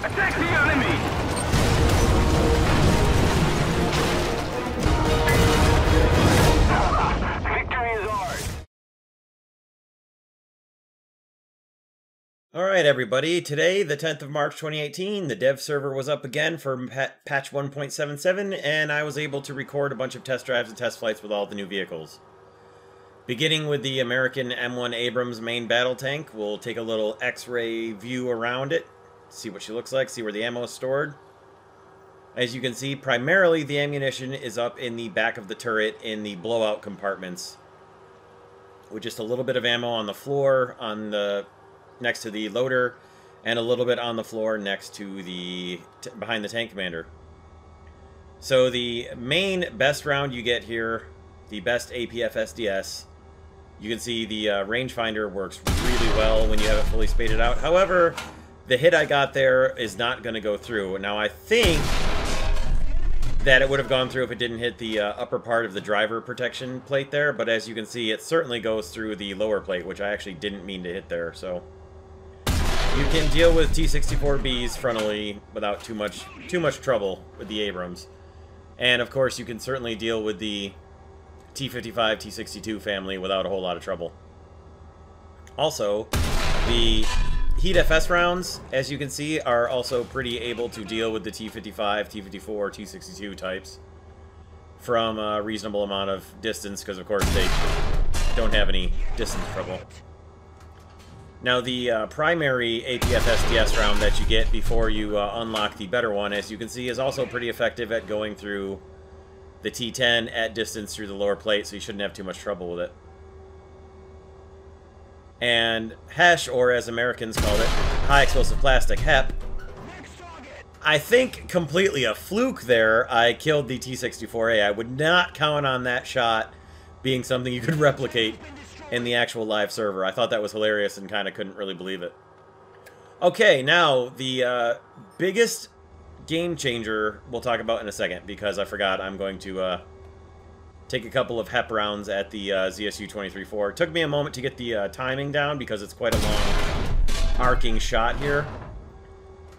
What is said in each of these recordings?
Attack the enemy! Victory is ours! Alright everybody, today, the 10th of March 2018, the dev server was up again for patch 1.77, and I was able to record a bunch of test drives and test flights with all the new vehicles. Beginning with the American M1 Abrams main battle tank, we'll take a little X-ray view around it, see what she looks like, see where the ammo is stored. As you can see, primarily the ammunition is up in the back of the turret in the blowout compartments, with just a little bit of ammo on the floor on the next to the loader, and a little bit on the floor next to the behind the tank commander. So the main best round you get here, the best APF SDS, you can see the rangefinder works really well when you have it fully spaded out. However, the hit I got there is not going to go through. Now I think that it would have gone through if it didn't hit the upper part of the driver protection plate there, but as you can see, it certainly goes through the lower plate, which I actually didn't mean to hit there. So you can deal with T-64Bs frontally without too much trouble with the Abrams. And of course, you can certainly deal with the T-55, T-62 family without a whole lot of trouble. Also, the Heat FS rounds, as you can see, are also pretty able to deal with the T-55, T-54, T-62 types from a reasonable amount of distance, because of course they don't have any distance trouble. Now the primary APF SDS round that you get before you unlock the better one, as you can see, is also pretty effective at going through the T-10 at distance through the lower plate, so you shouldn't have too much trouble with it. And HESH, or as Americans called it, high explosive plastic, HEP, I think completely a fluke there. I killed the T-64A. I would not count on that shot being something you could replicate in the actual live server. I thought that was hilarious and kind of couldn't really believe it. Okay, now the biggest game changer we'll talk about in a second, because I forgot I'm going to take a couple of HEP rounds at the ZSU 23-4. It took me a moment to get the timing down because it's quite a long arcing shot here.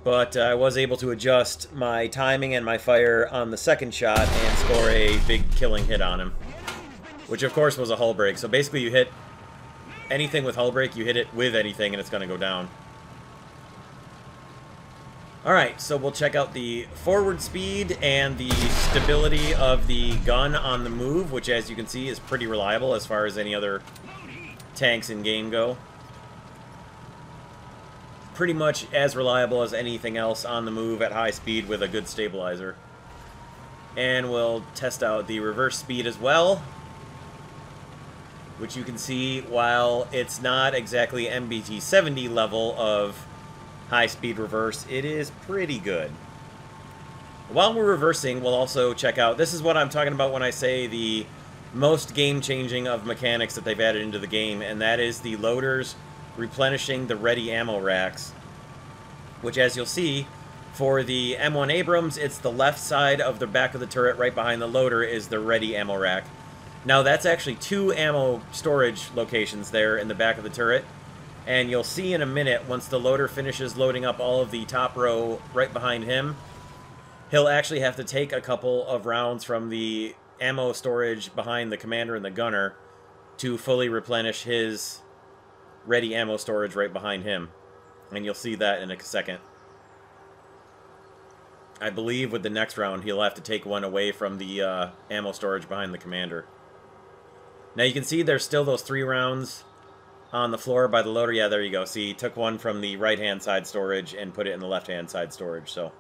But I was able to adjust my timing and my fire on the second shot and score a big killing hit on him, which of course was a hull break. So basically you hit anything with hull break, you hit it with anything and it's going to go down. Alright, so we'll check out the forward speed and the stability of the gun on the move, which as you can see is pretty reliable as far as any other tanks in game go. Pretty much as reliable as anything else on the move at high speed with a good stabilizer. And we'll test out the reverse speed as well, which you can see, while it's not exactly MBT 70 level of high-speed reverse, it is pretty good. While we're reversing, we'll also check out, this is what I'm talking about when I say the most game-changing of mechanics that they've added into the game, and that is the loaders replenishing the ready ammo racks, which as you'll see, for the M1 Abrams, it's the left side of the back of the turret right behind the loader is the ready ammo rack. Now that's actually 2 ammo storage locations there in the back of the turret. And you'll see in a minute, once the loader finishes loading up all of the top row right behind him, he'll actually have to take a couple of rounds from the ammo storage behind the commander and the gunner to fully replenish his ready ammo storage right behind him. And you'll see that in a second. I believe with the next round, he'll have to take one away from the ammo storage behind the commander. Now you can see there's still those 3 rounds on the floor by the loader. Yeah, there you go. See, he took one from the right-hand side storage and put it in the left-hand side storage, so.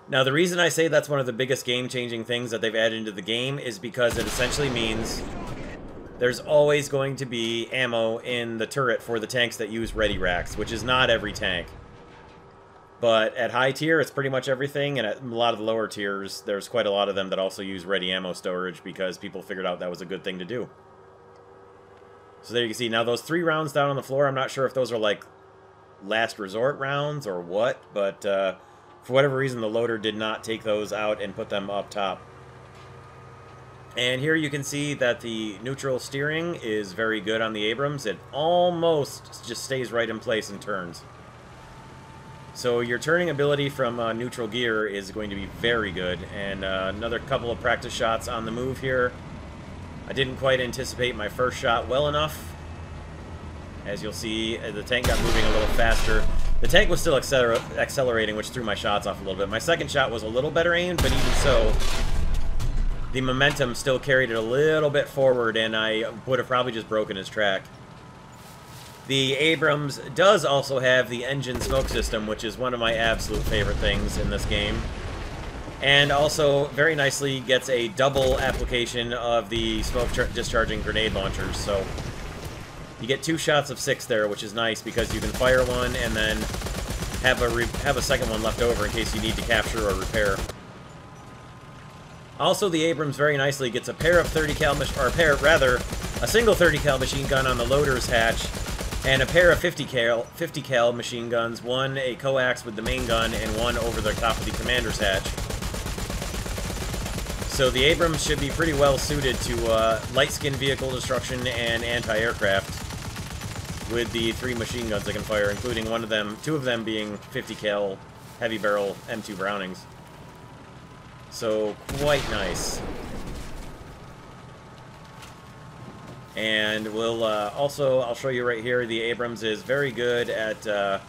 Now, the reason I say that's one of the biggest game-changing things that they've added into the game is because it essentially means there's always going to be ammo in the turret for the tanks that use ready racks, which is not every tank. But at high tier, it's pretty much everything, and at a lot of the lower tiers, there's quite a lot of them that also use ready ammo storage because people figured out that was a good thing to do. So there you can see, now those 3 rounds down on the floor, I'm not sure if those are like last resort rounds or what, but for whatever reason the loader did not take those out and put them up top. And here you can see that the neutral steering is very good on the Abrams. It almost just stays right in place and turns. So your turning ability from neutral gear is going to be very good. And another couple of practice shots on the move here. I didn't quite anticipate my first shot well enough. As you'll see, the tank got moving a little faster. The tank was still accelerating, which threw my shots off a little bit. My second shot was a little better aimed, but even so, the momentum still carried it a little bit forward, and I would have probably just broken his track. The Abrams does also have the engine smoke system, which is one of my absolute favorite things in this game. And also, very nicely, gets a double application of the smoke discharging grenade launchers. So you get 2 shots of 6 there, which is nice because you can fire one and then have a second one left over in case you need to capture or repair. Also, the Abrams very nicely gets a pair of 30 cal, a single 30 cal machine gun on the loader's hatch, and a pair of 50 cal machine guns, one a coax with the main gun, and one over the top of the commander's hatch. So the Abrams should be pretty well suited to light-skin vehicle destruction and anti-aircraft, with the 3 machine guns they can fire, including 2 of them being 50 cal heavy barrel M2 Brownings. So quite nice. And I'll show you right here, the Abrams is very good at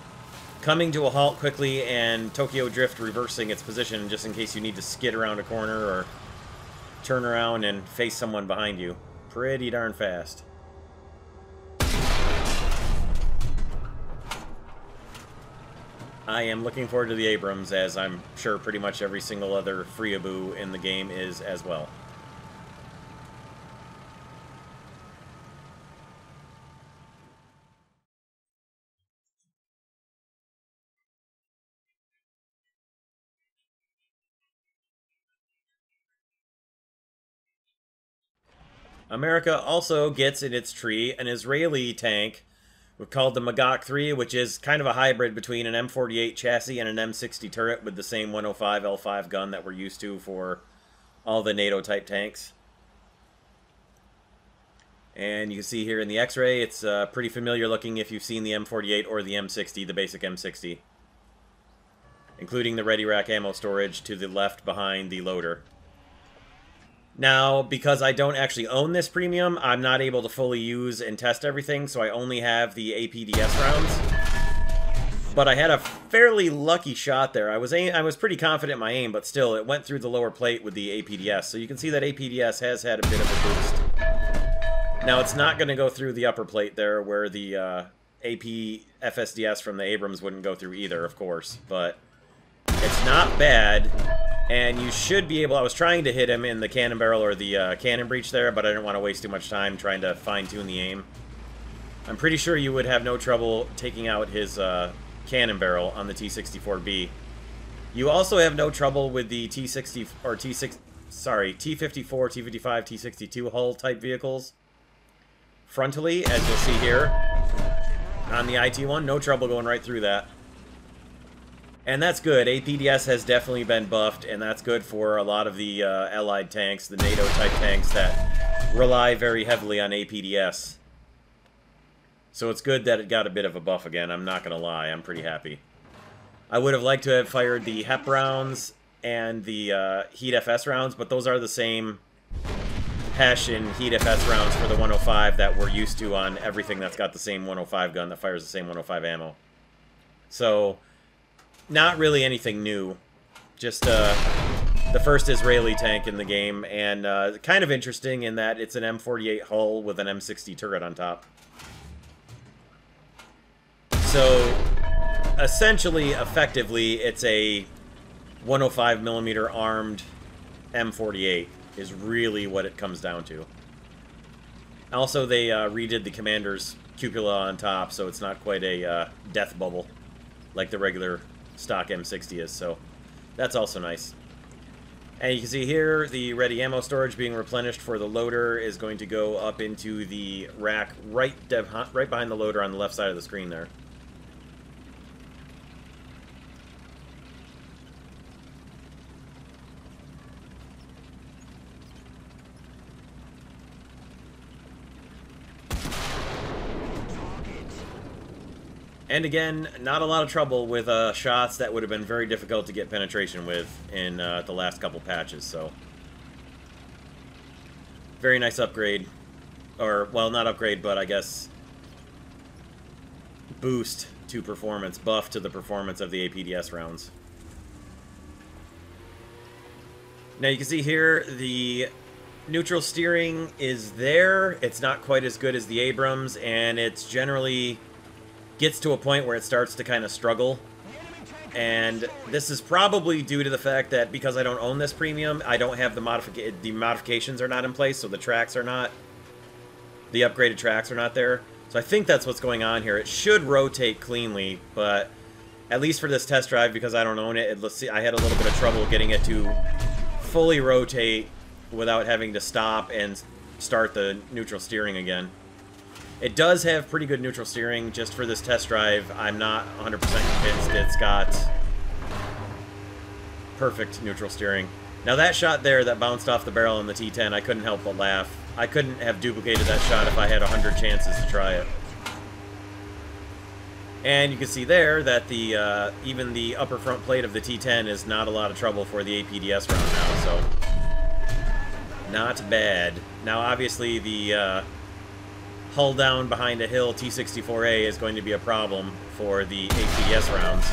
coming to a halt quickly and Tokyo Drift reversing its position just in case you need to skid around a corner or turn around and face someone behind you. Pretty darn fast. I am looking forward to the Abrams, as I'm sure pretty much every single other Freeaboo in the game is as well. America also gets in its tree an Israeli tank called the Magach 3, which is kind of a hybrid between an M48 chassis and an M60 turret with the same 105 L5 gun that we're used to for all the NATO-type tanks. And you can see here in the X-ray, it's pretty familiar looking if you've seen the M48 or the M60, the basic M60. Including the ready rack ammo storage to the left behind the loader. Now, because I don't actually own this premium, I'm not able to fully use and test everything, so I only have the APDS rounds. But I had a fairly lucky shot there. I was pretty confident in my aim, but still, it went through the lower plate with the APDS. So you can see that APDS has had a bit of a boost. Now, it's not going to go through the upper plate there, where the AP FSDS from the Abrams wouldn't go through either, of course. But it's not bad. And you should be able... I was trying to hit him in the cannon barrel or the cannon breech there, but I didn't want to waste too much time trying to fine-tune the aim. I'm pretty sure you would have no trouble taking out his cannon barrel on the T-64B. You also have no trouble with the T-54, T-55, T-62 hull-type vehicles. Frontally, as you'll see here, on the IT-1, no trouble going right through that. And that's good. APDS has definitely been buffed, and that's good for a lot of the Allied tanks, the NATO-type tanks that rely very heavily on APDS. So it's good that it got a bit of a buff again, I'm not going to lie. I'm pretty happy. I would have liked to have fired the HEP rounds and the Heat FS rounds, but those are the same HESH and Heat FS rounds for the 105 that we're used to on everything that's got the same 105 gun that fires the same 105 ammo. So... not really anything new. Just the first Israeli tank in the game, and kind of interesting in that it's an M48 hull with an M60 turret on top. So, essentially, effectively, it's a 105mm armed M48 is really what it comes down to. Also, they redid the commander's cupola on top, so it's not quite a death bubble like the regular stock M60 is, so that's also nice. And you can see here the ready ammo storage being replenished for the loader is going to go up into the rack right behind the loader on the left side of the screen there. And again, not a lot of trouble with shots that would have been very difficult to get penetration with in the last couple patches, so... Very nice upgrade. Or, well, not upgrade, but I guess... boost to performance, buff to the performance of the APDS rounds. Now you can see here, the neutral steering is there. It's not quite as good as the Abrams, and it's generally... gets to a point where it starts to kind of struggle. And this is probably due to the fact that because I don't own this premium, I don't have the modifications are not in place, so the tracks are not... the upgraded tracks are not there. So I think that's what's going on here. It should rotate cleanly, but at least for this test drive, because I don't own it, let's see, I had a little bit of trouble getting it to fully rotate without having to stop and start the neutral steering again. It does have pretty good neutral steering. Just for this test drive, I'm not 100% convinced it's got perfect neutral steering. Now that shot there that bounced off the barrel in the T10, I couldn't help but laugh. I couldn't have duplicated that shot if I had 100 chances to try it. And you can see there that the even the upper front plate of the T10 is not a lot of trouble for the APDS round now, so not bad. Now obviously the hull down behind a hill T64A is going to be a problem for the APDS rounds.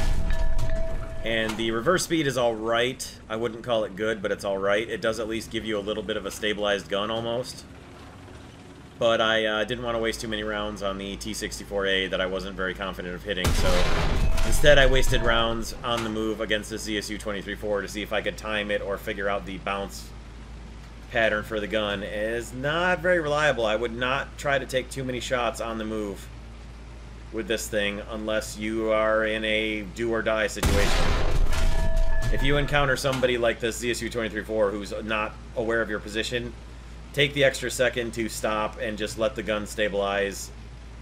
And the reverse speed is alright. I wouldn't call it good, but it's alright. It does at least give you a little bit of a stabilized gun almost. But I didn't want to waste too many rounds on the T64A that I wasn't very confident of hitting, so instead I wasted rounds on the move against the ZSU-23-4 to see if I could time it or figure out the bounce pattern for the gun. It is not very reliable. I would not try to take too many shots on the move with this thing unless you are in a do-or-die situation. If you encounter somebody like this ZSU-23-4 who's not aware of your position, take the extra second to stop and just let the gun stabilize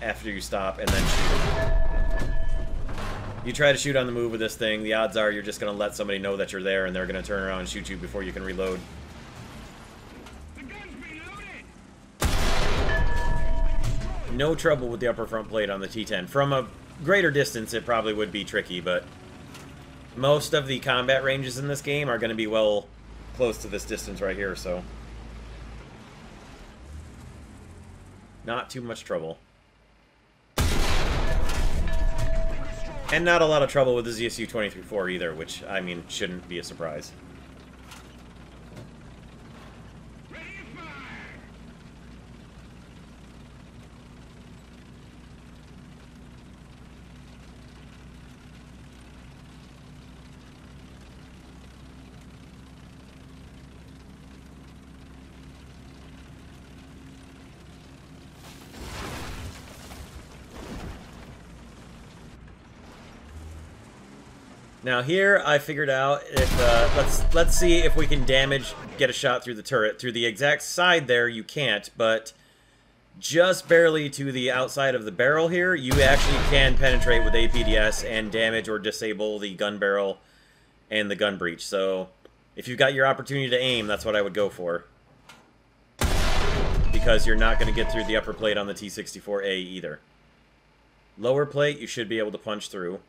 after you stop and then shoot. You try to shoot on the move with this thing, the odds are you're just going to let somebody know that you're there and they're going to turn around and shoot you before you can reload. No trouble with the upper front plate on the T10. From a greater distance, it probably would be tricky, but most of the combat ranges in this game are going to be well close to this distance right here, so not too much trouble. And not a lot of trouble with the ZSU-23-4 either, which, I mean, shouldn't be a surprise. Now here, I figured out if, let's see if we can get a shot through the turret. Through the exact side there, you can't, but just barely to the outside of the barrel here, you actually can penetrate with APDS and damage or disable the gun barrel and the gun breech. So, if you've got your opportunity to aim, that's what I would go for. Because you're not going to get through the upper plate on the T64A either. Lower plate, you should be able to punch through,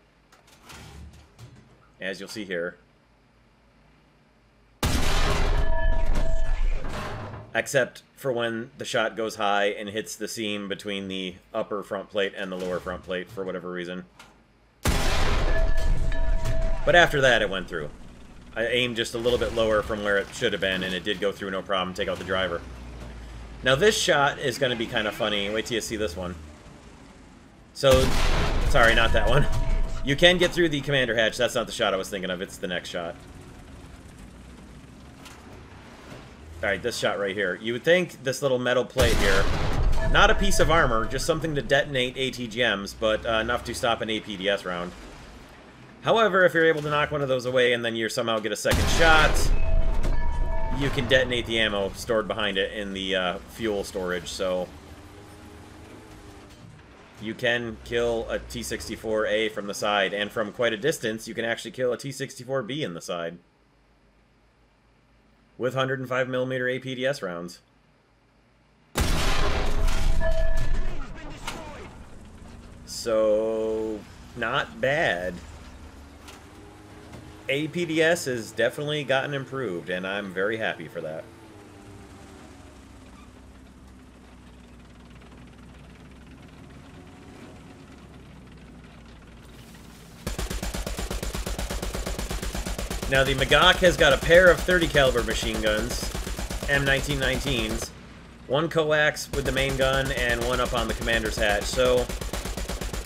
as you'll see here. Except for when the shot goes high and hits the seam between the upper front plate and the lower front plate for whatever reason. But after that, it went through. I aimed just a little bit lower from where it should have been, and it did go through no problem, take out the driver. Now this shot is going to be kind of funny. Wait till you see this one. So, sorry, not that one. You can get through the commander hatch. That's not the shot I was thinking of. It's the next shot. Alright, this shot right here. You would think this little metal plate here, not a piece of armor, just something to detonate ATGMs, but enough to stop an APDS round. However, if you're able to knock one of those away and then you somehow get a second shot, you can detonate the ammo stored behind it in the fuel storage, so you can kill a T64A from the side, and from quite a distance, you can actually kill a T64B in the side with 105mm APDS rounds. So, not bad. APDS has definitely gotten improved, and I'm very happy for that. Now the Magach has got a pair of 30 caliber machine guns, M1919s, one coax with the main gun and one up on the commander's hatch. So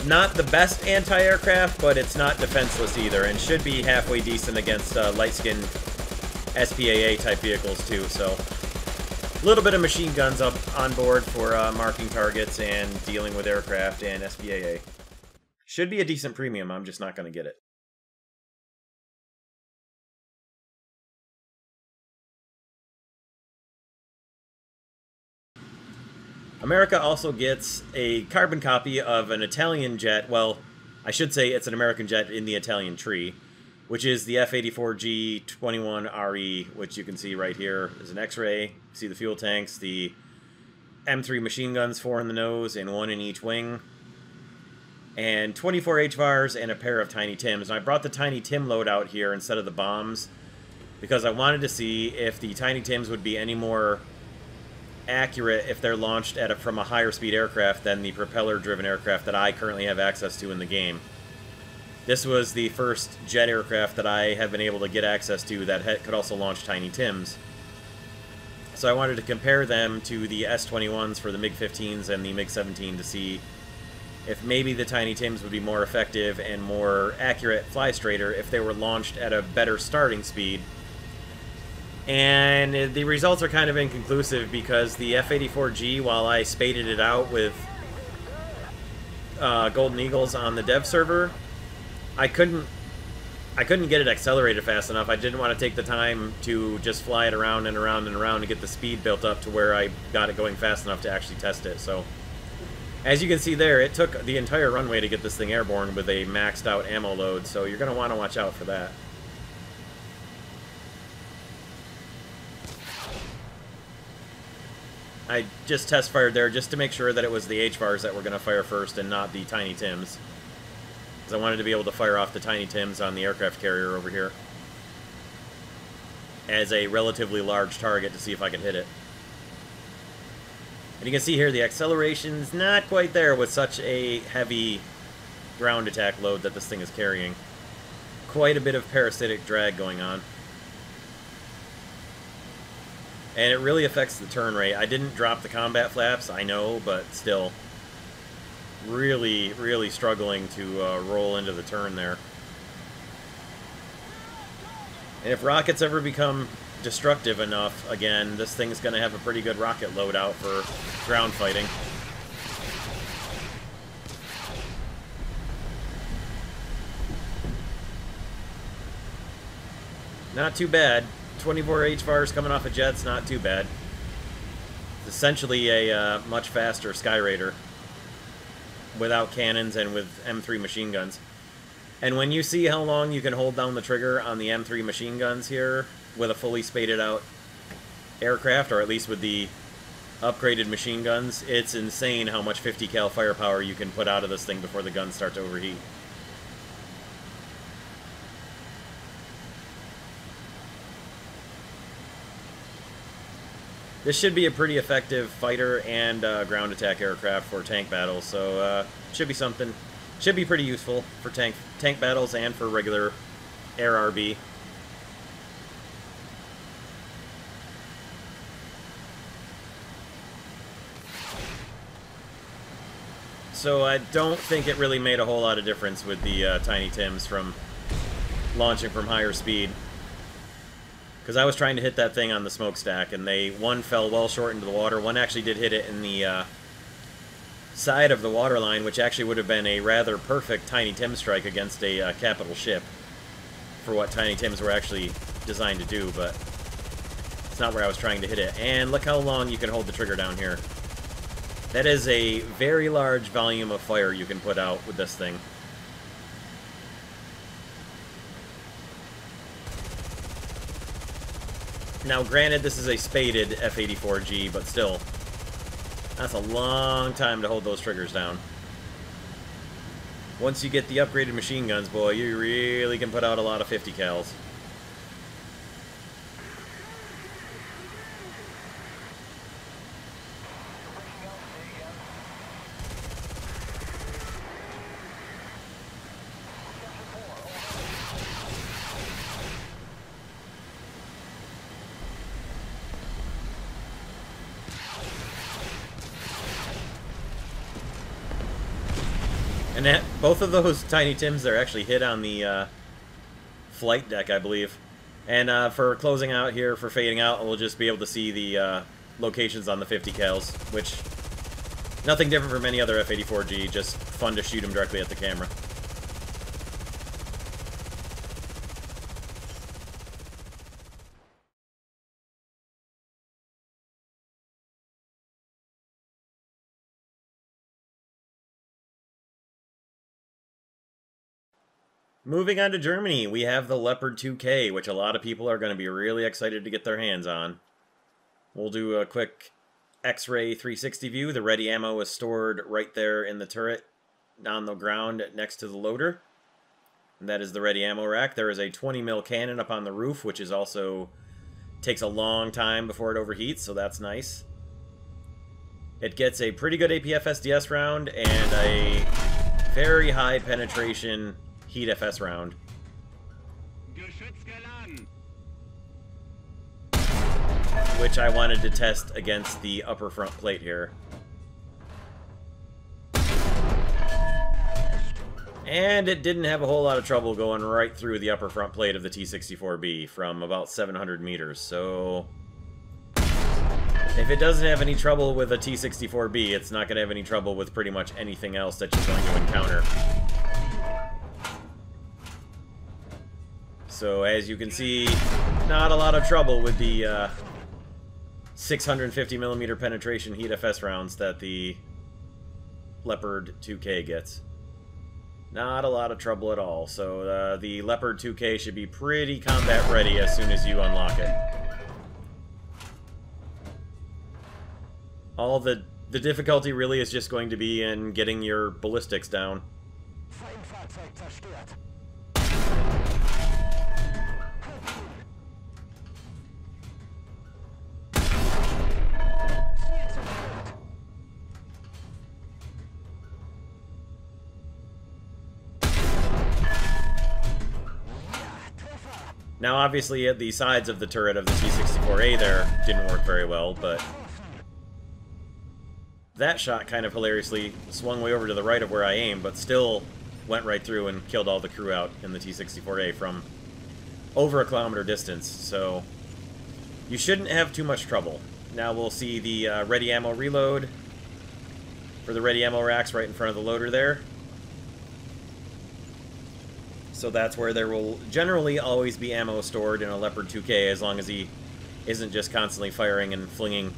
not the best anti-aircraft, but it's not defenseless either, and should be halfway decent against light-skinned SPAA type vehicles too. So a little bit of machine guns up on board for marking targets and dealing with aircraft and SPAA. Should be a decent premium. I'm just not going to get it. America also gets a carbon copy of an Italian jet. Well, I should say it's an American jet in the Italian tree, which is the F-84G-21RE, which you can see right here is an X-ray. See the fuel tanks, the M3 machine guns, 4 in the nose and 1 in each wing, and 24 HVARs and a pair of Tiny Tims. And I brought the Tiny Tim load out here instead of the bombs because I wanted to see if the Tiny Tims would be any more accurate if they're launched from a higher speed aircraft than the propeller-driven aircraft that I currently have access to in the game. This was the first jet aircraft that I have been able to get access to that could also launch Tiny Tims. So I wanted to compare them to the S-21s for the MiG-15s and the MiG-17 to see if maybe the Tiny Tims would be more effective and more accurate fly straighter if they were launched at a better starting speed. And the results are kind of inconclusive because the F-84G, while I spaded it out with Golden Eagles on the dev server, I couldn't get it accelerated fast enough. I didn't want to take the time to just fly it around and around and around to get the speed built up to where I got it going fast enough to actually test it. So, as you can see there, it took the entire runway to get this thing airborne with a maxed out ammo load, so you're going to want to watch out for that. I just test fired there just to make sure that it was the HVARs that were going to fire first and not the Tiny Tims. Because I wanted to be able to fire off the Tiny Tims on the aircraft carrier over here as a relatively large target to see if I could hit it. And you can see here the acceleration's not quite there with such a heavy ground attack load that this thing is carrying. Quite a bit of parasitic drag going on. And it really affects the turn rate. I didn't drop the combat flaps, I know, but still. Really, really struggling to roll into the turn there. And if rockets ever become destructive enough, again, this thing's going to have a pretty good rocket loadout for ground fighting. Not too bad. 24 HVARs coming off of jets, not too bad. It's essentially a much faster Sky Raider without cannons and with M3 machine guns. And when you see how long you can hold down the trigger on the M3 machine guns here with a fully spaded out aircraft, or at least with the upgraded machine guns, it's insane how much 50 cal firepower you can put out of this thing before the guns start to overheat. This should be a pretty effective fighter and ground attack aircraft for tank battles, so should be something. Should be pretty useful for tank battles and for regular air RB. So I don't think it really made a whole lot of difference with the Tiny Tims from launching from higher speed. Because I was trying to hit that thing on the smokestack, and one fell well short into the water. One actually did hit it in the side of the waterline, which actually would have been a rather perfect Tiny Tim strike against a capital ship for what Tiny Tims were actually designed to do, but it's not where I was trying to hit it. And look how long you can hold the trigger down here. That is a very large volume of fire you can put out with this thing. Now, granted, this is a spaded F-84G, but still, that's a long time to hold those triggers down. Once you get the upgraded machine guns, boy, you really can put out a lot of 50 cals. And that, both of those Tiny Tims are actually hit on the flight deck, I believe. And for closing out here, for fading out, we'll just be able to see the locations on the 50 cals, which, nothing different from any other F-84G, just fun to shoot them directly at the camera. Moving on to Germany, we have the Leopard 2K, which a lot of people are going to be really excited to get their hands on. We'll do a quick X-ray 360 view. The ready ammo is stored right there in the turret on the ground next to the loader. And that is the ready ammo rack. There is a 20 mil cannon up on the roof, which is also takes a long time before it overheats, so that's nice. It gets a pretty good APF SDS round and a very high penetration Heat FS round. Which I wanted to test against the upper front plate here. And it didn't have a whole lot of trouble going right through the upper front plate of the T-64B from about 700 meters, so if it doesn't have any trouble with a T-64B, it's not going to have any trouble with pretty much anything else that you're going to encounter. So as you can see, not a lot of trouble with the 650mm penetration Heat FS rounds that the Leopard 2K gets. Not a lot of trouble at all. So the Leopard 2K should be pretty combat ready as soon as you unlock it. All the difficulty really is just going to be in getting your ballistics down. Now, obviously, the sides of the turret of the T-64A there didn't work very well, but that shot kind of hilariously swung way over to the right of where I aimed, but still went right through and killed all the crew out in the T-64A from over a kilometer distance, so you shouldn't have too much trouble. Now we'll see the ready ammo reload for the ready ammo racks right in front of the loader there. So that's where there will generally always be ammo stored in a Leopard 2K, as long as he isn't just constantly firing and flinging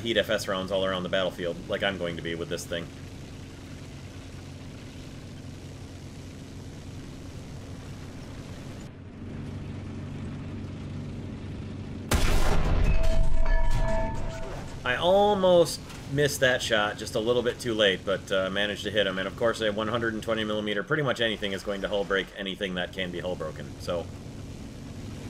Heat FS rounds all around the battlefield, like I'm going to be with this thing. I almost missed that shot just a little bit too late, but managed to hit him. And of course, a 120mm, pretty much anything is going to hull break anything that can be hull broken. So,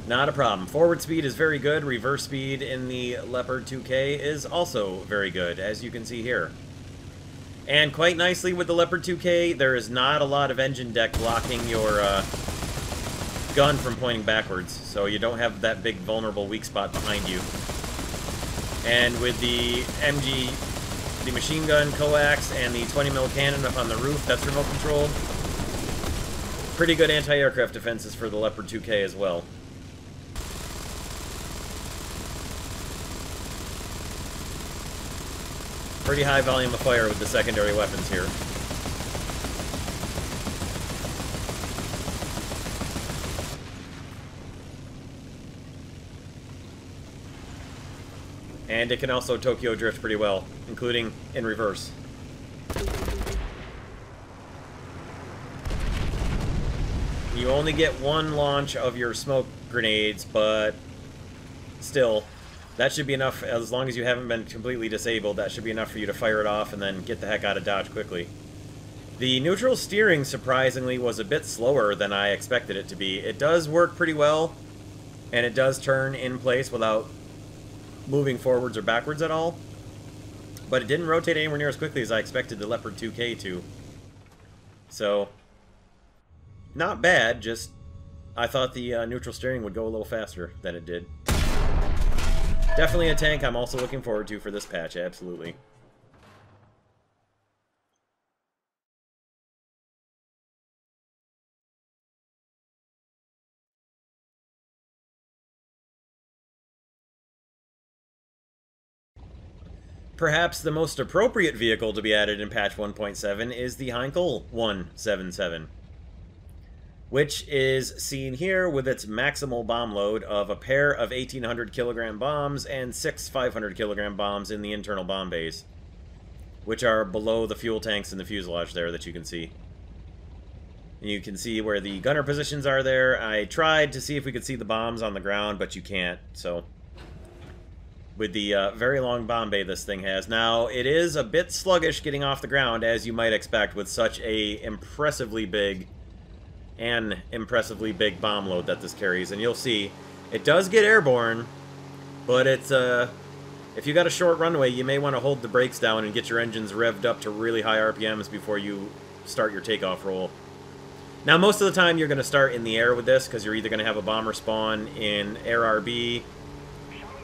not a problem. Forward speed is very good. Reverse speed in the Leopard 2K is also very good, as you can see here. And quite nicely with the Leopard 2K, there is not a lot of engine deck blocking your gun from pointing backwards, so you don't have that big vulnerable weak spot behind you. And with the MG, the machine gun coax and the 20mm cannon up on the roof, that's remote controlled. Pretty good anti-aircraft defenses for the Leopard 2K as well. Pretty high volume of fire with the secondary weapons here. And it can also Tokyo drift pretty well, including in reverse. You only get one launch of your smoke grenades, but still, That should be enough, as long as you haven't been completely disabled, that should be enough for you to fire it off and then get the heck out of dodge quickly. The neutral steering, surprisingly, was a bit slower than I expected it to be. It does work pretty well, and it does turn in place without moving forwards or backwards at all. But it didn't rotate anywhere near as quickly as I expected the Leopard 2K to. So, not bad, just I thought the neutral steering would go a little faster than it did. Definitely a tank I'm also looking forward to for this patch, absolutely. Perhaps the most appropriate vehicle to be added in patch 1.7 is the Heinkel 177, which is seen here with its maximal bomb load of a pair of 1,800 kilogram bombs and 6 500 kilogram bombs in the internal bomb bays, which are below the fuel tanks and the fuselage there that you can see. And you can see where the gunner positions are there. I tried to see if we could see the bombs on the ground, but you can't, so with the very long bomb bay this thing has. Now, it is a bit sluggish getting off the ground, as you might expect, with such a impressively big bomb load that this carries. And you'll see, it does get airborne, but it's, if you got a short runway, you may want to hold the brakes down and get your engines revved up to really high RPMs before you start your takeoff roll. Now, most of the time, you're going to start in the air with this, because you're either going to have a bomber spawn in Air RB,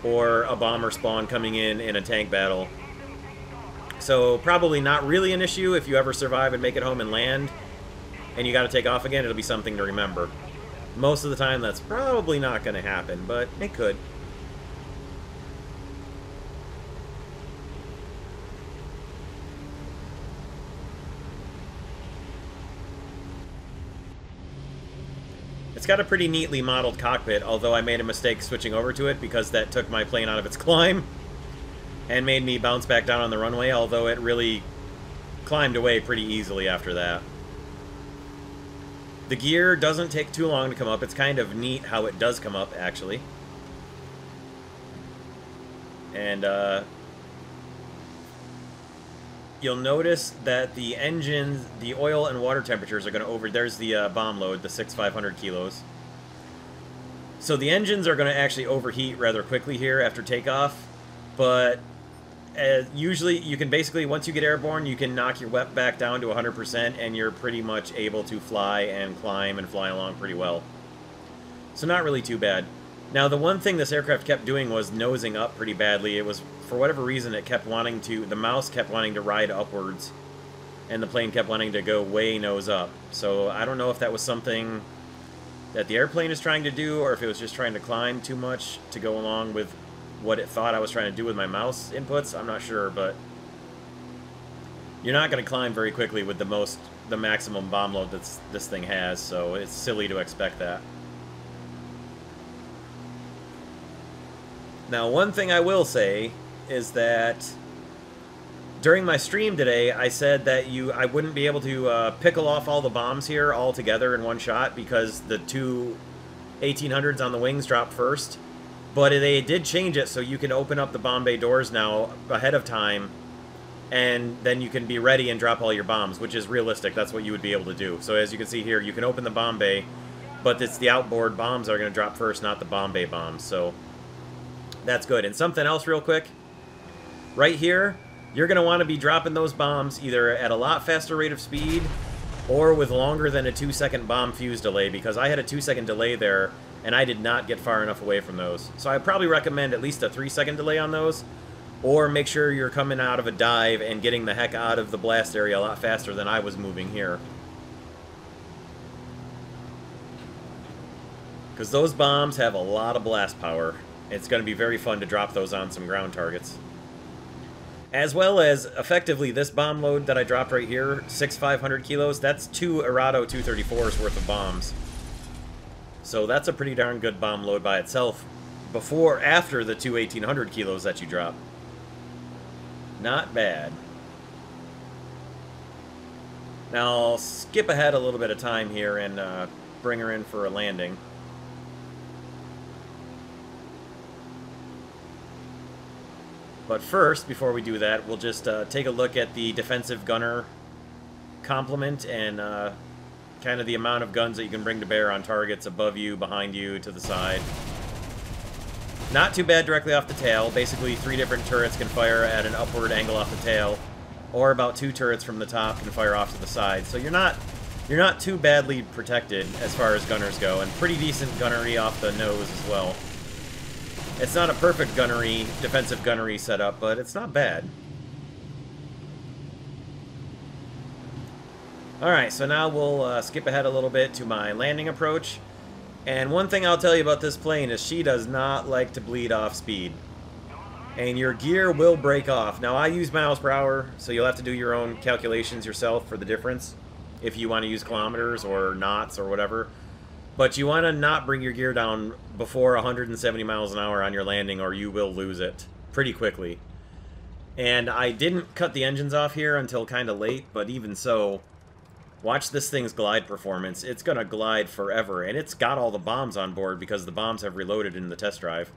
or a bomber spawn coming in a tank battle. So probably not really an issue if you ever survive and make it home and land, and you got to take off again. It'll be something to remember. Most of the time that's probably not going to happen, but it could. It's got a pretty neatly modeled cockpit, although I made a mistake switching over to it because that took my plane out of its climb and made me bounce back down on the runway, although it really climbed away pretty easily after that. The gear doesn't take too long to come up. It's kind of neat how it does come up, actually. And, you'll notice that the engines, the oil and water temperatures are going to there's the bomb load, the 500 kilos. So the engines are going to actually overheat rather quickly here after takeoff, but usually you can basically, once you get airborne, you can knock your WEP back down to 100% and you're pretty much able to fly and climb and fly along pretty well. So not really too bad. Now, the one thing this aircraft kept doing was nosing up pretty badly. It was, for whatever reason, it kept wanting to, the mouse kept wanting to ride upwards, and the plane kept wanting to go way nose up. So I don't know if that was something that the airplane is trying to do, or if it was just trying to climb too much to go along with what it thought I was trying to do with my mouse inputs. I'm not sure, but you're not going to climb very quickly with the maximum bomb load that this thing has, so it's silly to expect that. Now, one thing I will say is that during my stream today, I said that I wouldn't be able to pickle off all the bombs here all together in one shot because the two 1800s on the wings drop first. But they did change it so you can open up the bomb bay doors now ahead of time, and then you can be ready and drop all your bombs, which is realistic. That's what you would be able to do. So as you can see here, you can open the bomb bay, but it's the outboard bombs that are going to drop first, not the bomb bay bombs. So that's good. And something else real quick. Right here, you're going to want to be dropping those bombs either at a lot faster rate of speed or with longer than a 2-second bomb fuse delay, because I had a 2-second delay there, and I did not get far enough away from those. So I probably recommend at least a 3-second delay on those, or make sure you're coming out of a dive and getting the heck out of the blast area a lot faster than I was moving here. Because those bombs have a lot of blast power. It's going to be very fun to drop those on some ground targets. As well as, effectively, this bomb load that I dropped right here, 6 500 kilos, that's 2 Arado 234s worth of bombs. So that's a pretty darn good bomb load by itself, after the 2 1800 kilos that you drop. Not bad. Now I'll skip ahead a little bit of time here and bring her in for a landing. But first, before we do that, we'll just take a look at the defensive gunner complement and kind of the amount of guns that you can bring to bear on targets above you, behind you, to the side. Not too bad directly off the tail. Basically, 3 different turrets can fire at an upward angle off the tail, or about 2 turrets from the top can fire off to the side. So you're not too badly protected as far as gunners go, and pretty decent gunnery off the nose as well. It's not a perfect defensive gunnery setup, but it's not bad. Alright, so now we'll skip ahead a little bit to my landing approach. And one thing I'll tell you about this plane is she does not like to bleed off speed. And your gear will break off. Now, I use miles per hour, so you'll have to do your own calculations yourself for the difference, if you want to use kilometers or knots or whatever. But you want to not bring your gear down before 170 miles an hour on your landing, or you will lose it pretty quickly. And I didn't cut the engines off here until kind of late, but even so, watch this thing's glide performance. It's going to glide forever, and it's got all the bombs on board because the bombs have reloaded in the test drive.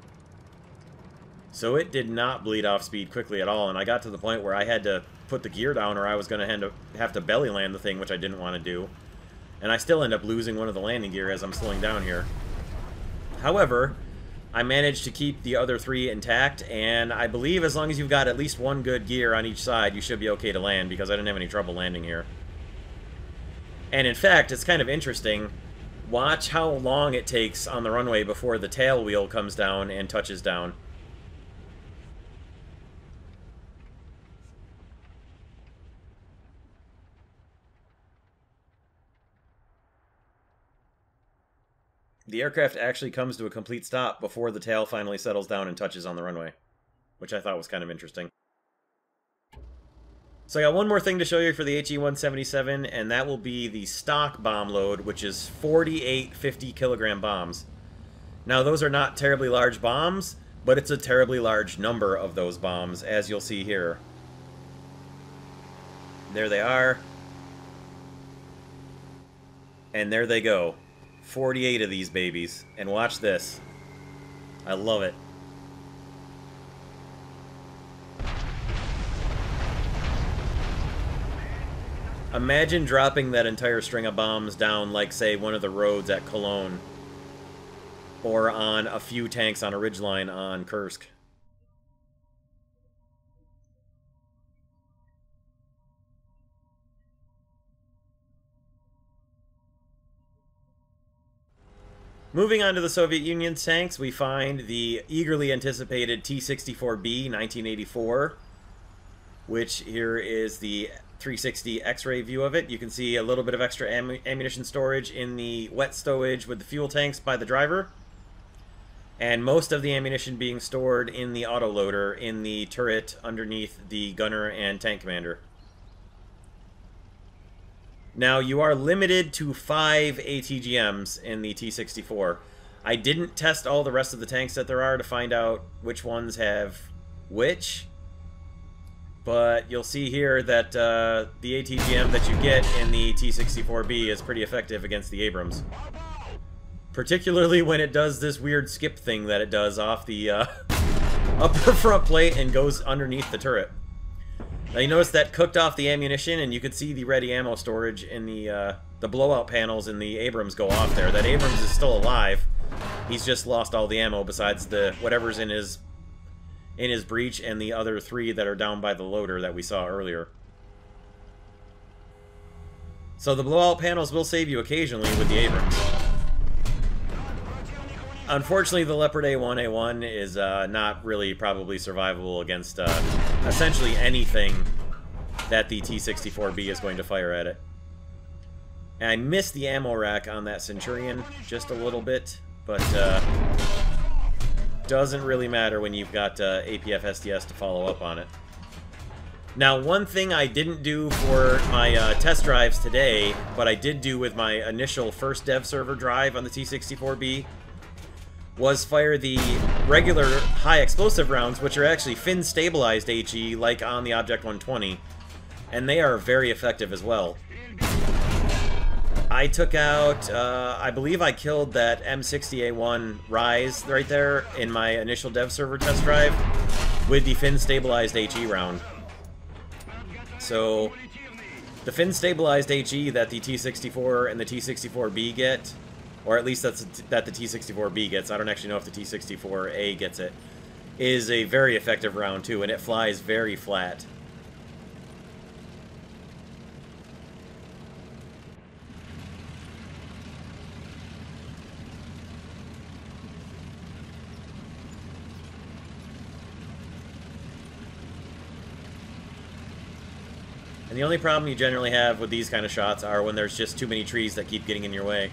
So it did not bleed off speed quickly at all, and I got to the point where I had to put the gear down or I was going to have to belly land the thing, which I didn't want to do. And I still end up losing one of the landing gear as I'm slowing down here. However, I managed to keep the other 3 intact, and I believe as long as you've got at least 1 good gear on each side, you should be okay to land, because I didn't have any trouble landing here. And in fact, it's kind of interesting. Watch how long it takes on the runway before the tail wheel comes down and touches down. The aircraft actually comes to a complete stop before the tail finally settles down and touches on the runway, which I thought was kind of interesting. So I got one more thing to show you for the HE-177, and that will be the stock bomb load, which is 48 50-kilogram bombs. Now, those are not terribly large bombs, but it's a terribly large number of those bombs, as you'll see here. There they are. And there they go. 48 of these babies. And watch this. I love it. Imagine dropping that entire string of bombs down, like, say, one of the roads at Cologne. Or on a few tanks on a ridgeline on Kursk. Moving on to the Soviet Union's tanks, we find the eagerly anticipated T-64B 1984, which here is the 360 X-ray view of it. You can see a little bit of extra ammunition storage in the wet stowage with the fuel tanks by the driver, and most of the ammunition being stored in the autoloader in the turret underneath the gunner and tank commander. Now, you are limited to 5 ATGMs in the T-64. I didn't test all the rest of the tanks that there are to find out which ones have which, but you'll see here that the ATGM that you get in the T-64B is pretty effective against the Abrams. Particularly when it does this weird skip thing that it does off the upper front plate and goes underneath the turret. Now, you notice that cooked off the ammunition, and you could see the ready ammo storage in the blowout panels in the Abrams go off there. That Abrams is still alive. He's just lost all the ammo besides the whatever's in his breech and the other 3 that are down by the loader that we saw earlier. So the blowout panels will save you occasionally with the Abrams. Unfortunately, the Leopard A1 is not really probably survivable against essentially anything that the T-64B is going to fire at it. And I missed the ammo rack on that Centurion just a little bit, but doesn't really matter when you've got APF STS to follow up on it. Now, one thing I didn't do for my test drives today, but I did do with my initial first dev server drive on the T-64B, was fire the regular high explosive rounds, which are actually fin stabilized HE, like on the Object 120, and they are very effective as well. I took out, I believe I killed that M60A1 Rise right there in my initial dev server test drive, with the fin-stabilized HE round. So, the fin-stabilized HE that the T-64 and the T-64B get, or at least that the T-64B gets, I don't actually know if the T-64A gets it, is a very effective round too, and it flies very flat. And the only problem you generally have with these kind of shots are when there's just too many trees that keep getting in your way.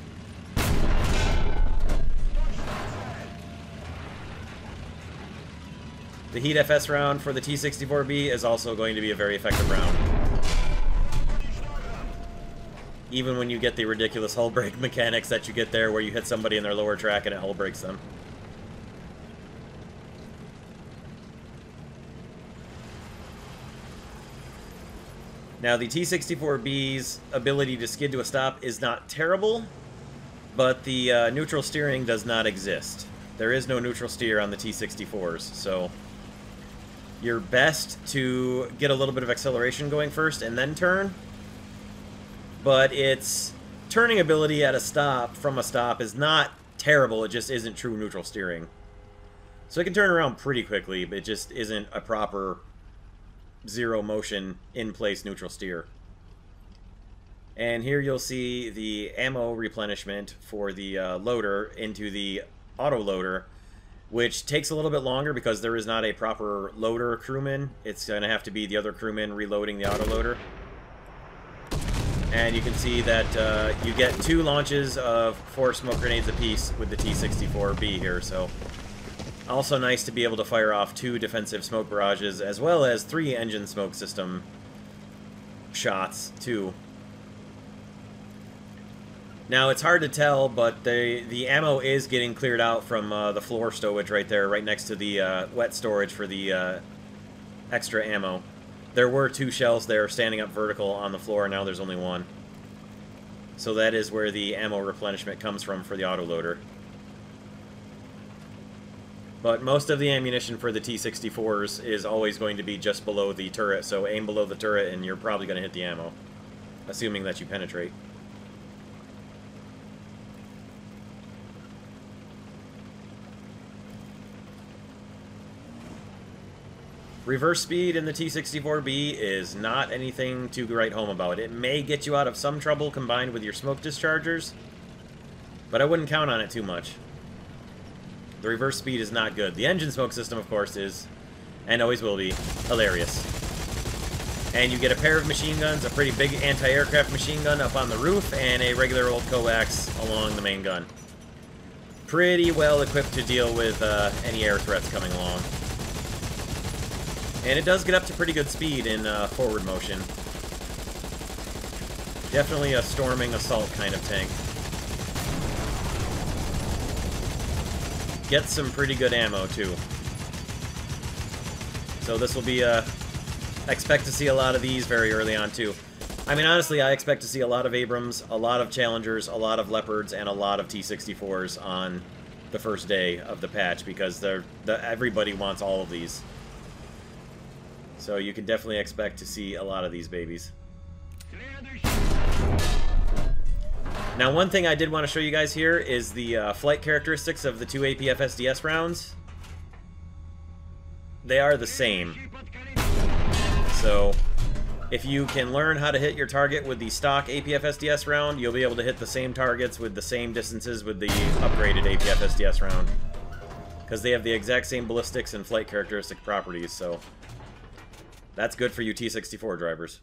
The Heat FS round for the T-64B is also going to be a very effective round. Even when you get the ridiculous hull break mechanics that you get there where you hit somebody in their lower track and it hull breaks them. Now, the T-64B's ability to skid to a stop is not terrible, but the neutral steering does not exist. There is no neutral steer on the T-64s, so you're best to get a little bit of acceleration going first and then turn, but its turning ability at a stop from a stop is not terrible, it just isn't true neutral steering. So it can turn around pretty quickly, but it just isn't a proper zero motion in place neutral steer. And here you'll see the ammo replenishment for the loader into the auto loader, which takes a little bit longer because there is not a proper loader crewman. It's going to have to be the other crewman reloading the auto loader. And you can see that you get 2 launches of 4 smoke grenades apiece with the T-64B here, so also nice to be able to fire off 2 defensive smoke barrages, as well as 3 engine smoke system shots, too. Now, it's hard to tell, but the ammo is getting cleared out from the floor stowage right there, right next to the wet storage for the extra ammo. There were 2 shells there standing up vertical on the floor, now there's only 1. So that is where the ammo replenishment comes from for the autoloader. But most of the ammunition for the T-64s is always going to be just below the turret, so aim below the turret and you're probably going to hit the ammo, assuming that you penetrate. Reverse speed in the T-64B is not anything to write home about. It may get you out of some trouble combined with your smoke dischargers, but I wouldn't count on it too much. The reverse speed is not good. The engine smoke system, of course, is, and always will be, hilarious. And you get a pair of machine guns, a pretty big anti-aircraft machine gun up on the roof, and a regular old coax along the main gun. Pretty well equipped to deal with any air threats coming along. And it does get up to pretty good speed in forward motion. Definitely a storming assault kind of tank. Gets some pretty good ammo, too. So this will be expect to see a lot of these very early on, too. I mean, honestly, I expect to see a lot of Abrams, a lot of Challengers, a lot of Leopards, and a lot of T-64s on the first day of the patch, because everybody wants all of these. So you can definitely expect to see a lot of these babies. Now, one thing I did want to show you guys here is the flight characteristics of the 2 APF-SDS rounds. They are the same. So, if you can learn how to hit your target with the stock APF-SDS round, you'll be able to hit the same targets with the same distances with the upgraded APF-SDS round. Because they have the exact same ballistics and flight characteristic properties, so that's good for you T-64 drivers.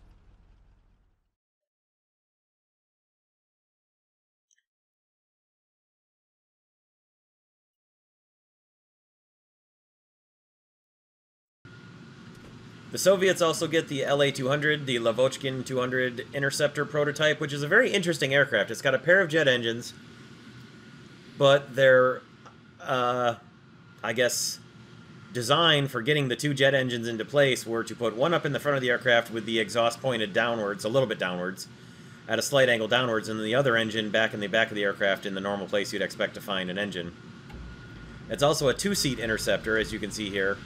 The Soviets also get the LA-200, the Lavochkin 200 Interceptor prototype, which is a very interesting aircraft. It's got a pair of jet engines, but they're, I guess, designed for getting the 2 jet engines into place were to put one up in the front of the aircraft with the exhaust pointed downwards, a little bit downwards, at a slight angle downwards, and then the other engine back in the back of the aircraft in the normal place you'd expect to find an engine. It's also a 2-seat interceptor, as you can see here.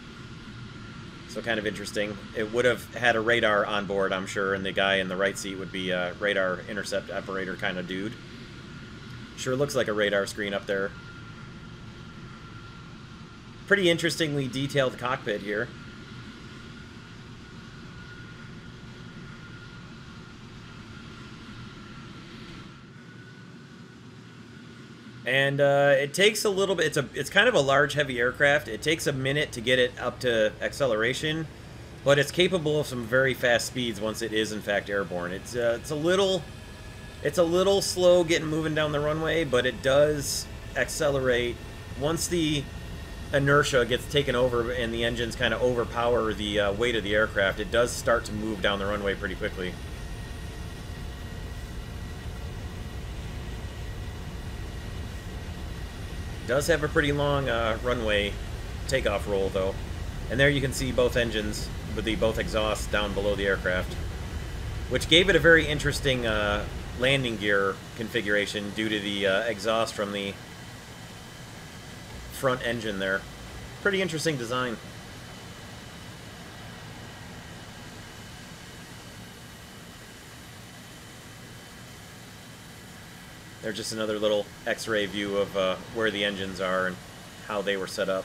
So kind of interesting. It would have had a radar on board, I'm sure, and the guy in the right seat would be a radar intercept operator kind of dude. Sure looks like a radar screen up there. Pretty interestingly detailed cockpit here. And it takes a little bit. It's kind of a large, heavy aircraft. It takes a minute to get it up to acceleration, but it's capable of some very fast speeds once it is in fact airborne. It's a little slow getting moving down the runway, but it does accelerate once the inertia gets taken over and the engines kind of overpower the weight of the aircraft. It does start to move down the runway pretty quickly. Does have a pretty long runway takeoff roll, though. And there you can see both engines with both exhausts down below the aircraft, which gave it a very interesting landing gear configuration due to the exhaust from the front engine there. Pretty interesting design. There's just another little X-ray view of where the engines are and how they were set up.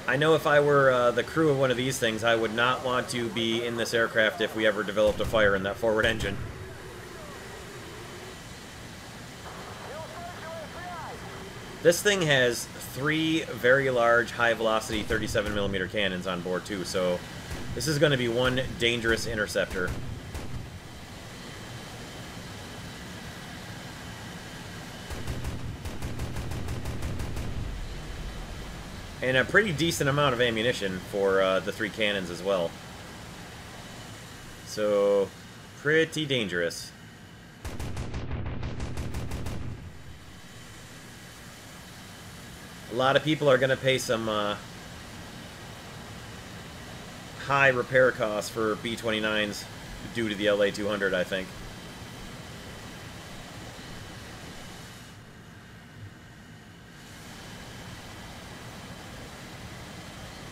I know if I were the crew of one of these things, I would not want to be in this aircraft if we ever developed a fire in that forward engine. This thing has 3 very large, high-velocity 37mm cannons on board, too, so this is going to be one dangerous interceptor. And a pretty decent amount of ammunition for the 3 cannons as well. So, pretty dangerous. A lot of people are going to pay some high repair costs for B-29s due to the LA-200, I think.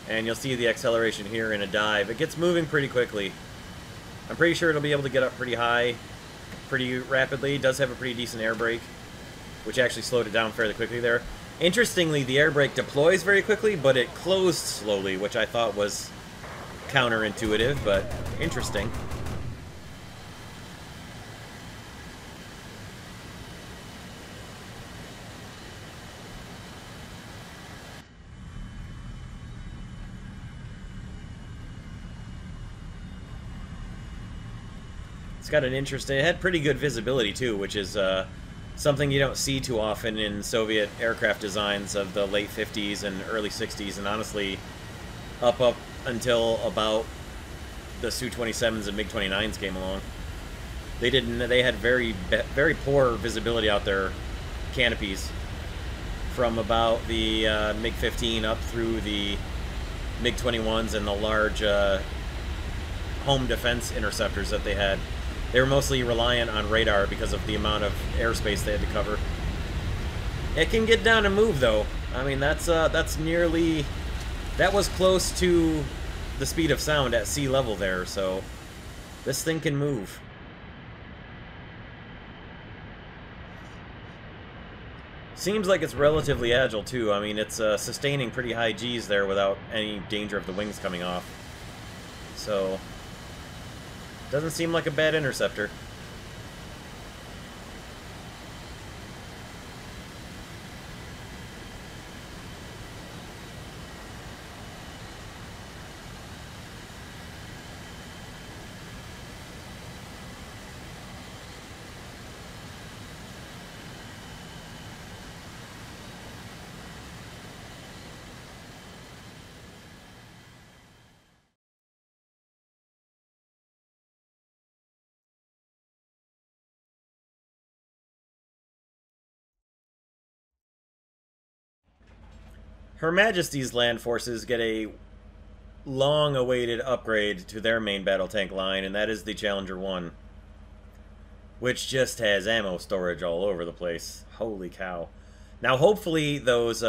And you'll see the acceleration here in a dive. It gets moving pretty quickly. I'm pretty sure it'll be able to get up pretty high, pretty rapidly. It does have a pretty decent air brake, which actually slowed it down fairly quickly there. Interestingly, the air brake deploys very quickly, but it closed slowly, which I thought was counterintuitive, but interesting. It's got an interesting... It had pretty good visibility, too, which is something you don't see too often in Soviet aircraft designs of the late 50s and early 60s, and honestly, up until about the Su-27s and MiG-29s came along. They had very poor visibility out their canopies from about the MiG-15 up through the MiG-21s and the large home defense interceptors that they had. They were mostly reliant on radar because of the amount of airspace they had to cover. It can get down and move, though. I mean, that's nearly... That was close to the speed of sound at sea level there, so this thing can move. Seems like it's relatively agile, too. I mean, it's sustaining pretty high Gs there without any danger of the wings coming off. So... Doesn't seem like a bad interceptor. Her Majesty's land forces get a long-awaited upgrade to their main battle tank line, and that is the Challenger 1, which just has ammo storage all over the place. Holy cow. Now, hopefully, those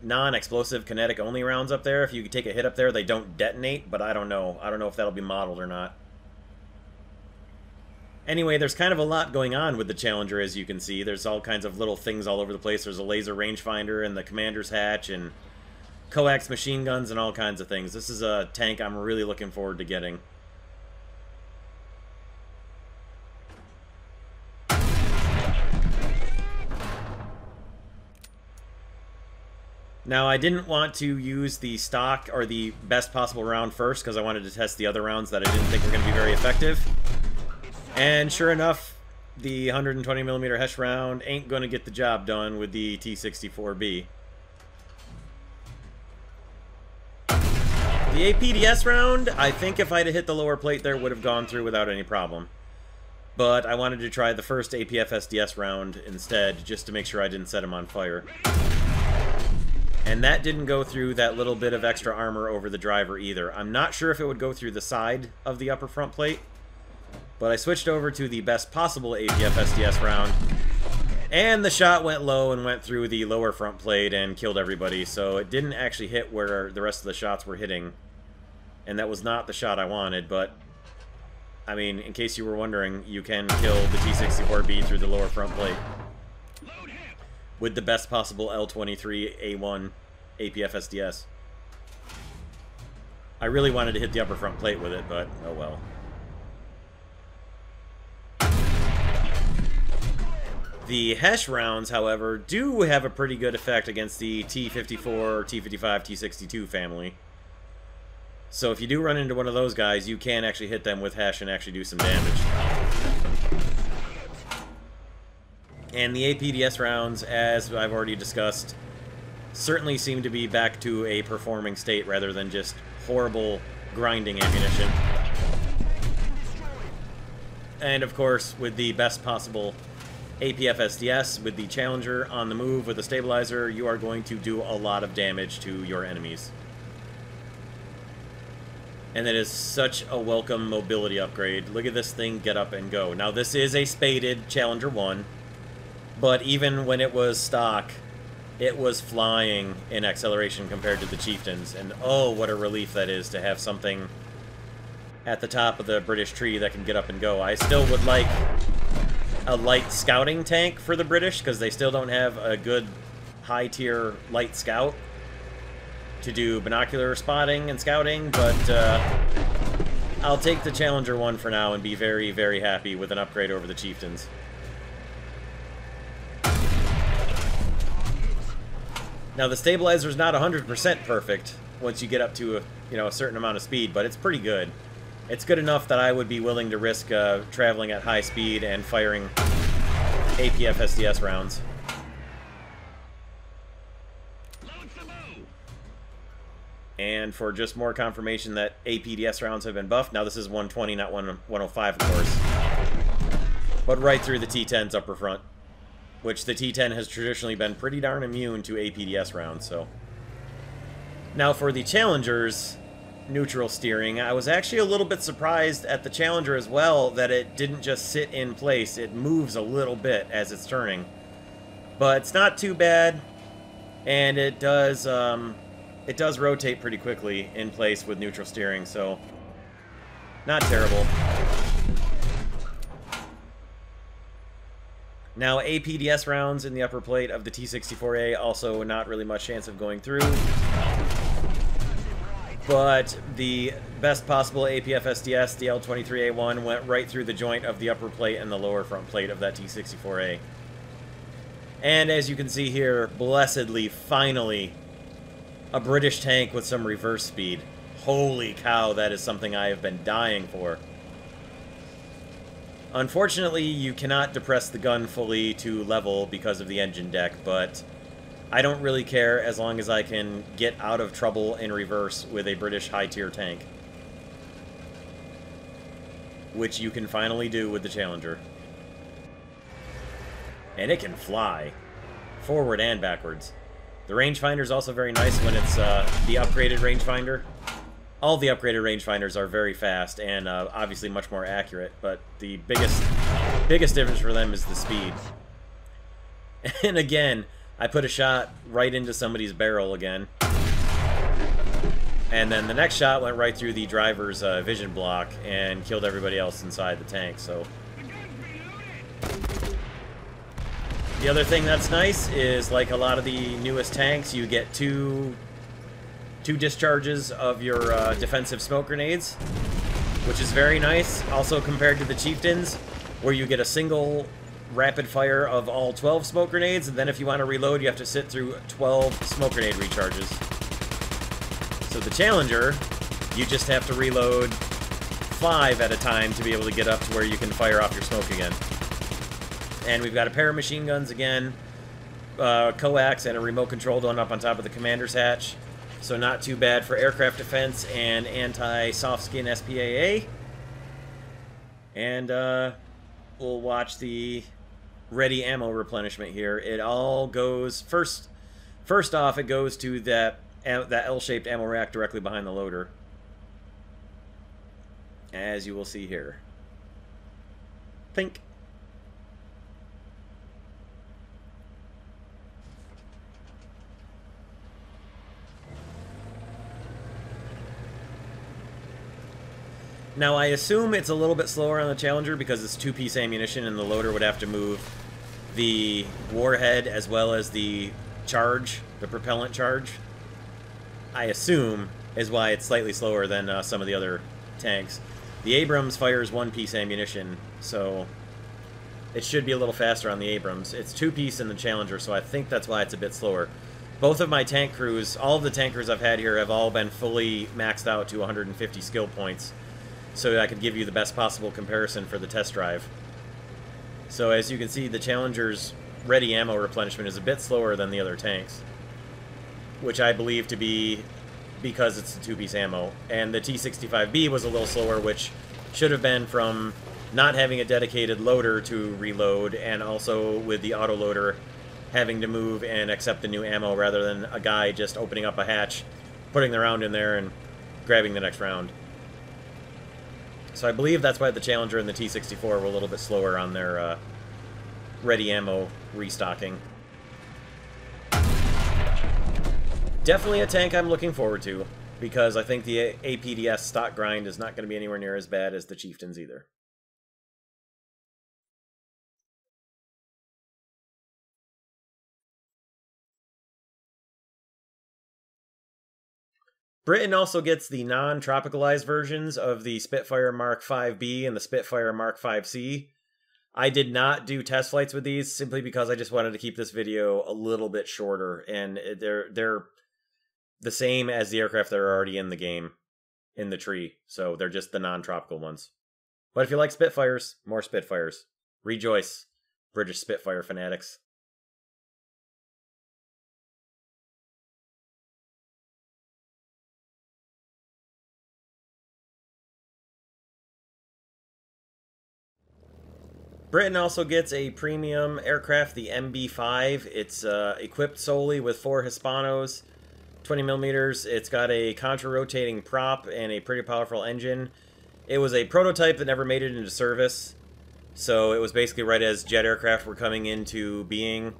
non-explosive kinetic-only rounds up there, if you take a hit up there, they don't detonate, but I don't know. I don't know if that'll be modeled or not. Anyway, there's kind of a lot going on with the Challenger, as you can see. There's all kinds of little things all over the place. There's a laser rangefinder in the commander's hatch, and coax machine guns, and all kinds of things. This is a tank I'm really looking forward to getting. Now, I didn't want to use the stock or the best possible round first because I wanted to test the other rounds that I didn't think were going to be very effective. And sure enough, the 120mm Hesh round ain't going to get the job done with the T-64B. The APDS round, I think if I'd have hit the lower plate there, would have gone through without any problem. But I wanted to try the first APFSDS round instead, just to make sure I didn't set him on fire. And that didn't go through that little bit of extra armor over the driver either. I'm not sure if it would go through the side of the upper front plate, but I switched over to the best possible APFSDS round, and the shot went low and went through the lower front plate and killed everybody, so it didn't actually hit where the rest of the shots were hitting. And that was not the shot I wanted, but, I mean, in case you were wondering, you can kill the T-64B through the lower front plate with the best possible L23A1 APFSDS. I really wanted to hit the upper front plate with it, but oh well. The Hesh rounds, however, do have a pretty good effect against the T-54, T-55, T-62 family. So if you do run into one of those guys, you can actually hit them with Hesh and actually do some damage. And the APDS rounds, as I've already discussed, certainly seem to be back to a performing state rather than just horrible grinding ammunition. And of course, with the best possible APFSDS, with the Challenger on the move with a stabilizer, you are going to do a lot of damage to your enemies. And that is such a welcome mobility upgrade. Look at this thing get up and go. Now, this is a spaded Challenger 1. But even when it was stock, it was flying in acceleration compared to the Chieftains. And oh, what a relief that is to have something at the top of the British tree that can get up and go. I still would like a light scouting tank for the British, because they still don't have a good high-tier light scout to do binocular spotting and scouting, but I'll take the Challenger 1 for now and be very, very happy with an upgrade over the Chieftains. Now, the stabilizer is not 100% perfect once you get up to a certain amount of speed, but it's pretty good. It's good enough that I would be willing to risk traveling at high speed and firing APFSDS rounds. And for just more confirmation that APDS rounds have been buffed, now this is 120, not 105, of course, but right through the T-10's upper front, which the T-10 has traditionally been pretty darn immune to APDS rounds, so. Now for the Challenger's neutral steering, I was actually a little bit surprised at the Challenger as well that it didn't just sit in place. It moves a little bit as it's turning. But it's not too bad, and it does rotate pretty quickly in place with neutral steering, so not terrible. Now, APDS rounds in the upper plate of the T-64A, also not really much chance of going through. But the best possible APFSDS, the L23A1, went right through the joint of the upper plate and the lower front plate of that T-64A. And as you can see here, blessedly, finally, a British tank with some reverse speed. Holy cow, that is something I have been dying for. Unfortunately, you cannot depress the gun fully to level because of the engine deck, but I don't really care as long as I can get out of trouble in reverse with a British high-tier tank. Which you can finally do with the Challenger. And it can fly. Forward and backwards. The rangefinder is also very nice when it's the upgraded rangefinder. All the upgraded rangefinders are very fast and obviously much more accurate, but the biggest difference for them is the speed. And again, I put a shot right into somebody's barrel again. And then the next shot went right through the driver's vision block and killed everybody else inside the tank, so... The other thing that's nice is, like a lot of the newest tanks, you get two discharges of your defensive smoke grenades, which is very nice. Also compared to the Chieftains, where you get a single rapid fire of all 12 smoke grenades, and then if you want to reload, you have to sit through 12 smoke grenade recharges. So the Challenger, you just have to reload 5 at a time to be able to get up to where you can fire off your smoke again. And we've got a pair of machine guns again, coax, and a remote controlled one up on top of the commander's hatch. So not too bad for aircraft defense and anti-soft skin SPAA. And we'll watch the ready ammo replenishment here. It all goes first off. It goes to that L-shaped ammo rack directly behind the loader, as you will see here. Think. Now, I assume it's a little bit slower on the Challenger because it's 2-piece ammunition and the loader would have to move the warhead as well as the charge, the propellant charge. I assume is why it's slightly slower than some of the other tanks. The Abrams fires 1-piece ammunition, so it should be a little faster on the Abrams. It's 2-piece in the Challenger, so I think that's why it's a bit slower. Both of my tank crews, all of the tank crews I've had here have all been fully maxed out to 150 skill points, so I could give you the best possible comparison for the test drive. So as you can see, the Challenger's ready ammo replenishment is a bit slower than the other tanks, which I believe to be because it's the 2-piece ammo. And the T-65B was a little slower, which should have been from not having a dedicated loader to reload, and also with the autoloader having to move and accept the new ammo rather than a guy just opening up a hatch, putting the round in there, and grabbing the next round. So I believe that's why the Challenger and the T-64 were a little bit slower on their ready ammo restocking. Definitely a tank I'm looking forward to, because I think the APDS stock grind is not going to be anywhere near as bad as the Chieftains either. Britain also gets the non-tropicalized versions of the Spitfire Mk Vb and the Spitfire Mk Vc. I did not do test flights with these simply because I just wanted to keep this video a little bit shorter, and they're the same as the aircraft that are already in the game, in the tree, so they're just the non-tropical ones. But if you like Spitfires, more Spitfires. Rejoice, British Spitfire fanatics. Britain also gets a premium aircraft, the MB5. It's equipped solely with 4 Hispanos, 20mm. It's got a contra-rotating prop and a pretty powerful engine. It was a prototype that never made it into service, so it was basically right as jet aircraft were coming into being.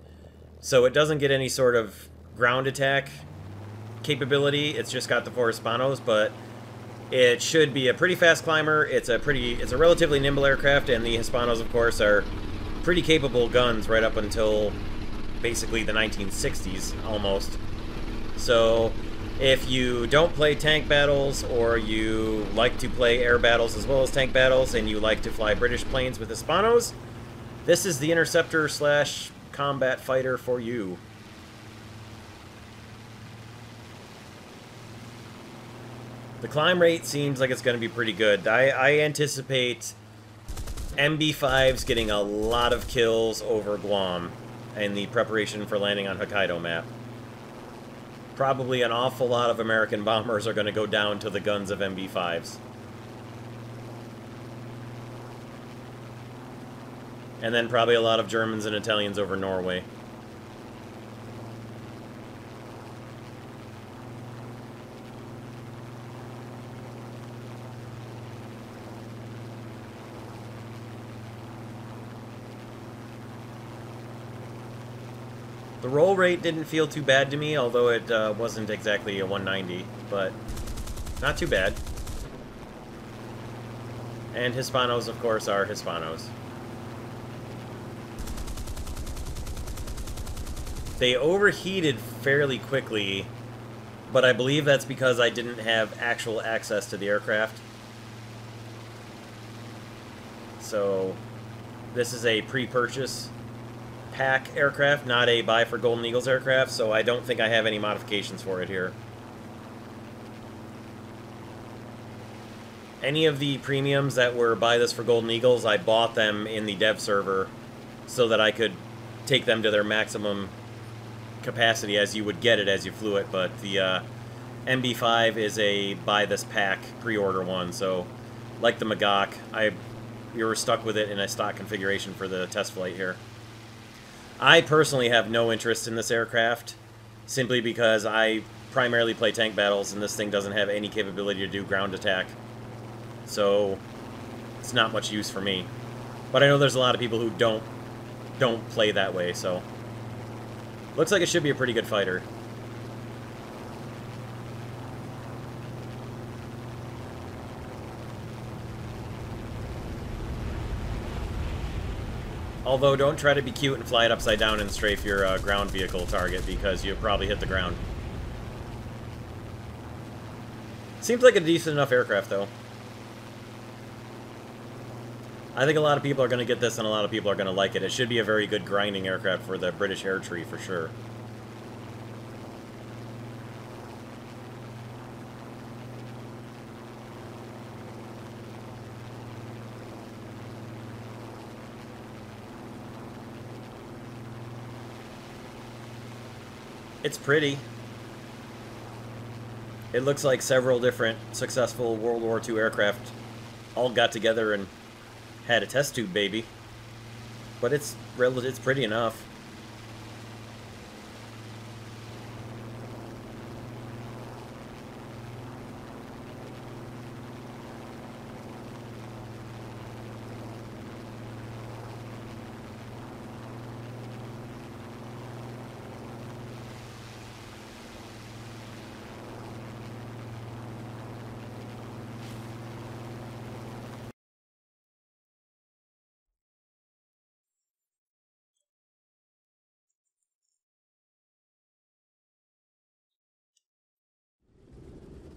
So it doesn't get any sort of ground attack capability. It's just got the 4 Hispanos, but it should be a pretty fast climber. It's a relatively nimble aircraft, and the Hispanos, of course, are pretty capable guns right up until basically the 1960s, almost. So if you don't play tank battles, or you like to play air battles as well as tank battles, and you like to fly British planes with Hispanos, this is the interceptor / combat fighter for you. The climb rate seems like it's going to be pretty good. I anticipate MB5s getting a lot of kills over Guam in the preparation for landing on Hokkaido map. Probably an awful lot of American bombers are going to go down to the guns of MB5s. And then probably a lot of Germans and Italians over Norway. The roll rate didn't feel too bad to me, although it wasn't exactly a 190, but not too bad. And Hispanos, of course, are Hispanos. They overheated fairly quickly, but I believe that's because I didn't have actual access to the aircraft. So, this is a pre-purchase pack aircraft, not a buy for Golden Eagles aircraft, so I don't think I have any modifications for it here. Any of the premiums that were buy this for Golden Eagles, I bought them in the dev server so that I could take them to their maximum capacity as you would get it as you flew it, but the MB5 is a buy this pack pre-order one, so like the Magach, you were stuck with it in a stock configuration for the test flight here. I personally have no interest in this aircraft, simply because I primarily play tank battles, and this thing doesn't have any capability to do ground attack. So, it's not much use for me. But I know there's a lot of people who don't play that way, so... Looks like it should be a pretty good fighter. Although, don't try to be cute and fly it upside down and strafe your ground vehicle target, because you'll probably hit the ground. Seems like a decent enough aircraft, though. I think a lot of people are going to get this, and a lot of people are going to like it. It should be a very good grinding aircraft for the British air tree, for sure. It's pretty. It looks like several different successful World War II aircraft all got together and had a test tube baby. But it's pretty enough.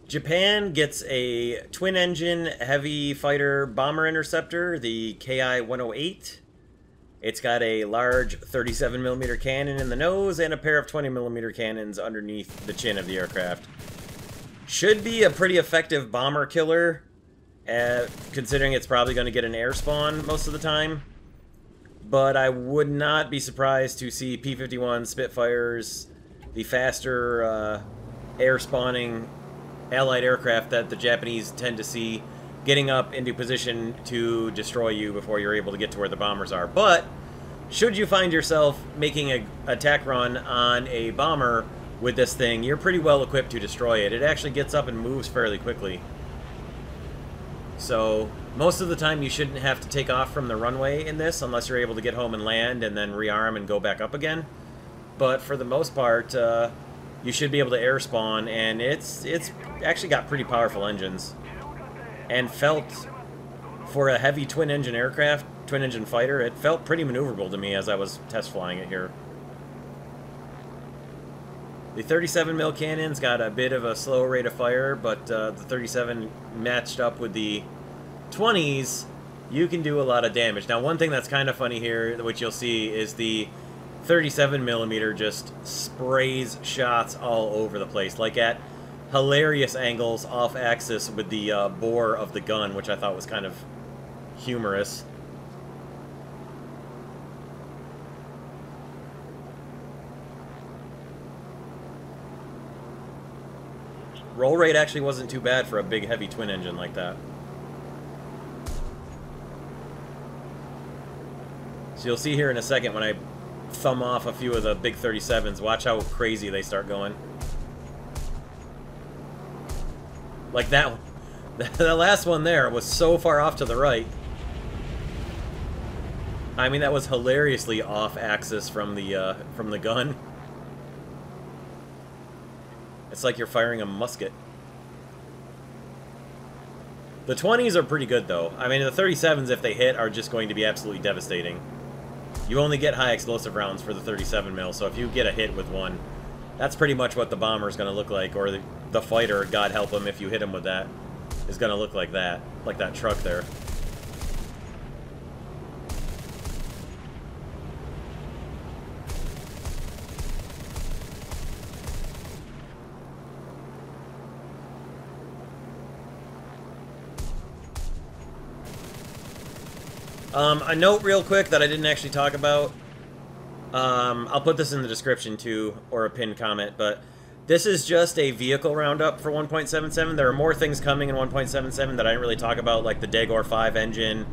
Japan gets a twin-engine heavy fighter bomber interceptor, the KI-108. It's got a large 37mm cannon in the nose and a pair of 20mm cannons underneath the chin of the aircraft. Should be a pretty effective bomber killer, considering it's probably going to get an air spawn most of the time. But I would not be surprised to see P-51 Spitfires, the faster air spawning Allied aircraft that the Japanese tend to see, getting up into position to destroy you before you're able to get to where the bombers are. But should you find yourself making an attack run on a bomber with this thing, you're pretty well equipped to destroy it. It actually gets up and moves fairly quickly. So most of the time you shouldn't have to take off from the runway in this unless you're able to get home and land and then rearm and go back up again. But for the most part, you should be able to air spawn, and it's actually got pretty powerful engines. And felt, for a heavy twin-engine aircraft, twin-engine fighter, it felt pretty maneuverable to me as I was test flying it here. The 37mm cannon's got a bit of a slow rate of fire, but the 37 matched up with the 20s, you can do a lot of damage. Now, one thing that's kind of funny here, which you'll see, is the 37mm just sprays shots all over the place, like at hilarious angles off axis with the bore of the gun, which I thought was kind of humorous. Roll rate actually wasn't too bad for a big heavy twin engine like that. So you'll see here in a second when I thumb off a few of the big 37s, watch how crazy they start going. Like that one. The last one there was so far off to the right. I mean, that was hilariously off axis from the gun. It's like you're firing a musket. The 20s are pretty good, though. I mean, the 37s, if they hit, are just going to be absolutely devastating. You only get high explosive rounds for the 37 mil, so if you get a hit with one, that's pretty much what the bomber is going to look like, or the fighter, God help him if you hit him with that, is going to look like that truck there. A note real quick that I didn't actually talk about. I'll put this in the description too, or a pinned comment, but this is just a vehicle roundup for 1.77. There are more things coming in 1.77 that I didn't really talk about, like the Dagor 5 engine,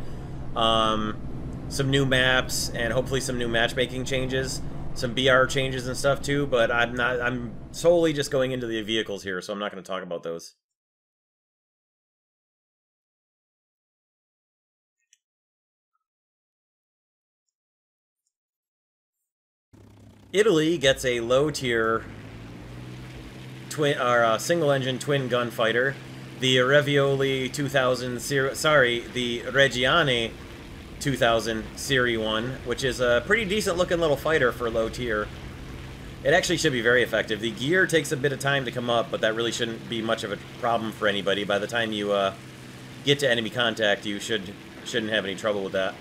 some new maps, and hopefully some new matchmaking changes, some BR changes and stuff too, but I'm solely just going into the vehicles here, so I'm not going to talk about those. Italy gets a low-tier twin or single-engine twin gunfighter, the Revioli 2000 the Reggiane 2000 Serie 1, which is a pretty decent-looking little fighter for low tier. It actually should be very effective. The gear takes a bit of time to come up, but that really shouldn't be much of a problem for anybody. By the time you get to enemy contact, you shouldn't have any trouble with that.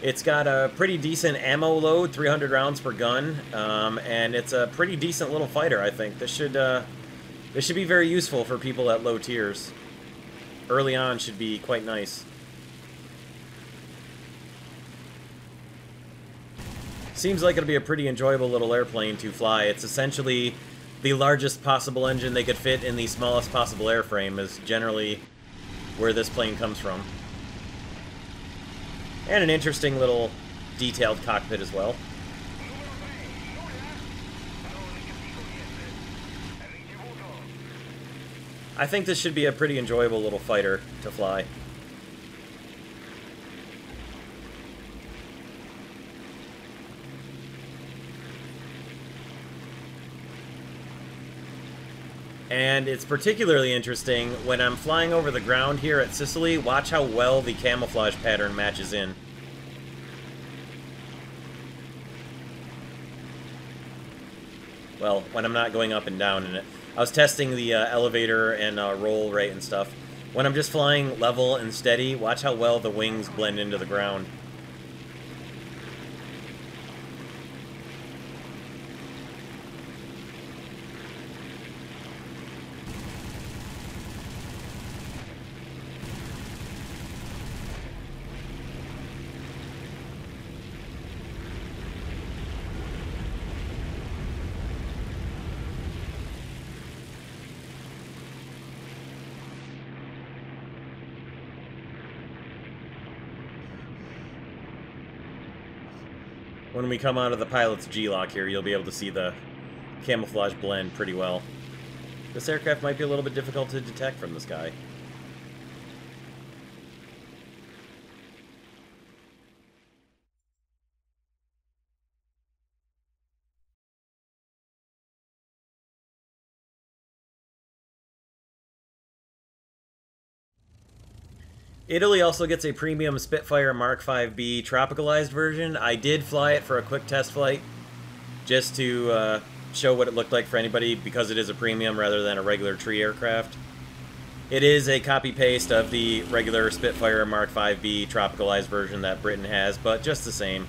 It's got a pretty decent ammo load, 300 rounds per gun, and it's a pretty decent little fighter, I think. This should be very useful for people at low tiers. Early on should be quite nice. Seems like it'll be a pretty enjoyable little airplane to fly. It's essentially the largest possible engine they could fit in the smallest possible airframe is generally where this plane comes from. And an interesting little detailed cockpit as well. I think this should be a pretty enjoyable little fighter to fly. And it's particularly interesting when I'm flying over the ground here at Sicily. Watch how well the camouflage pattern matches in. Well, when I'm not going up and down in it. I was testing the elevator and roll rate and stuff. When I'm just flying level and steady, watch how well the wings blend into the ground. When we come out of the pilot's G-lock here, you'll be able to see the camouflage blend pretty well. This aircraft might be a little bit difficult to detect from the sky. Italy also gets a premium Spitfire Mk Vb tropicalized version. I did fly it for a quick test flight, just to show what it looked like for anybody, because it is a premium rather than a regular tree aircraft. It is a copy-paste of the regular Spitfire Mk Vb tropicalized version that Britain has, but just the same.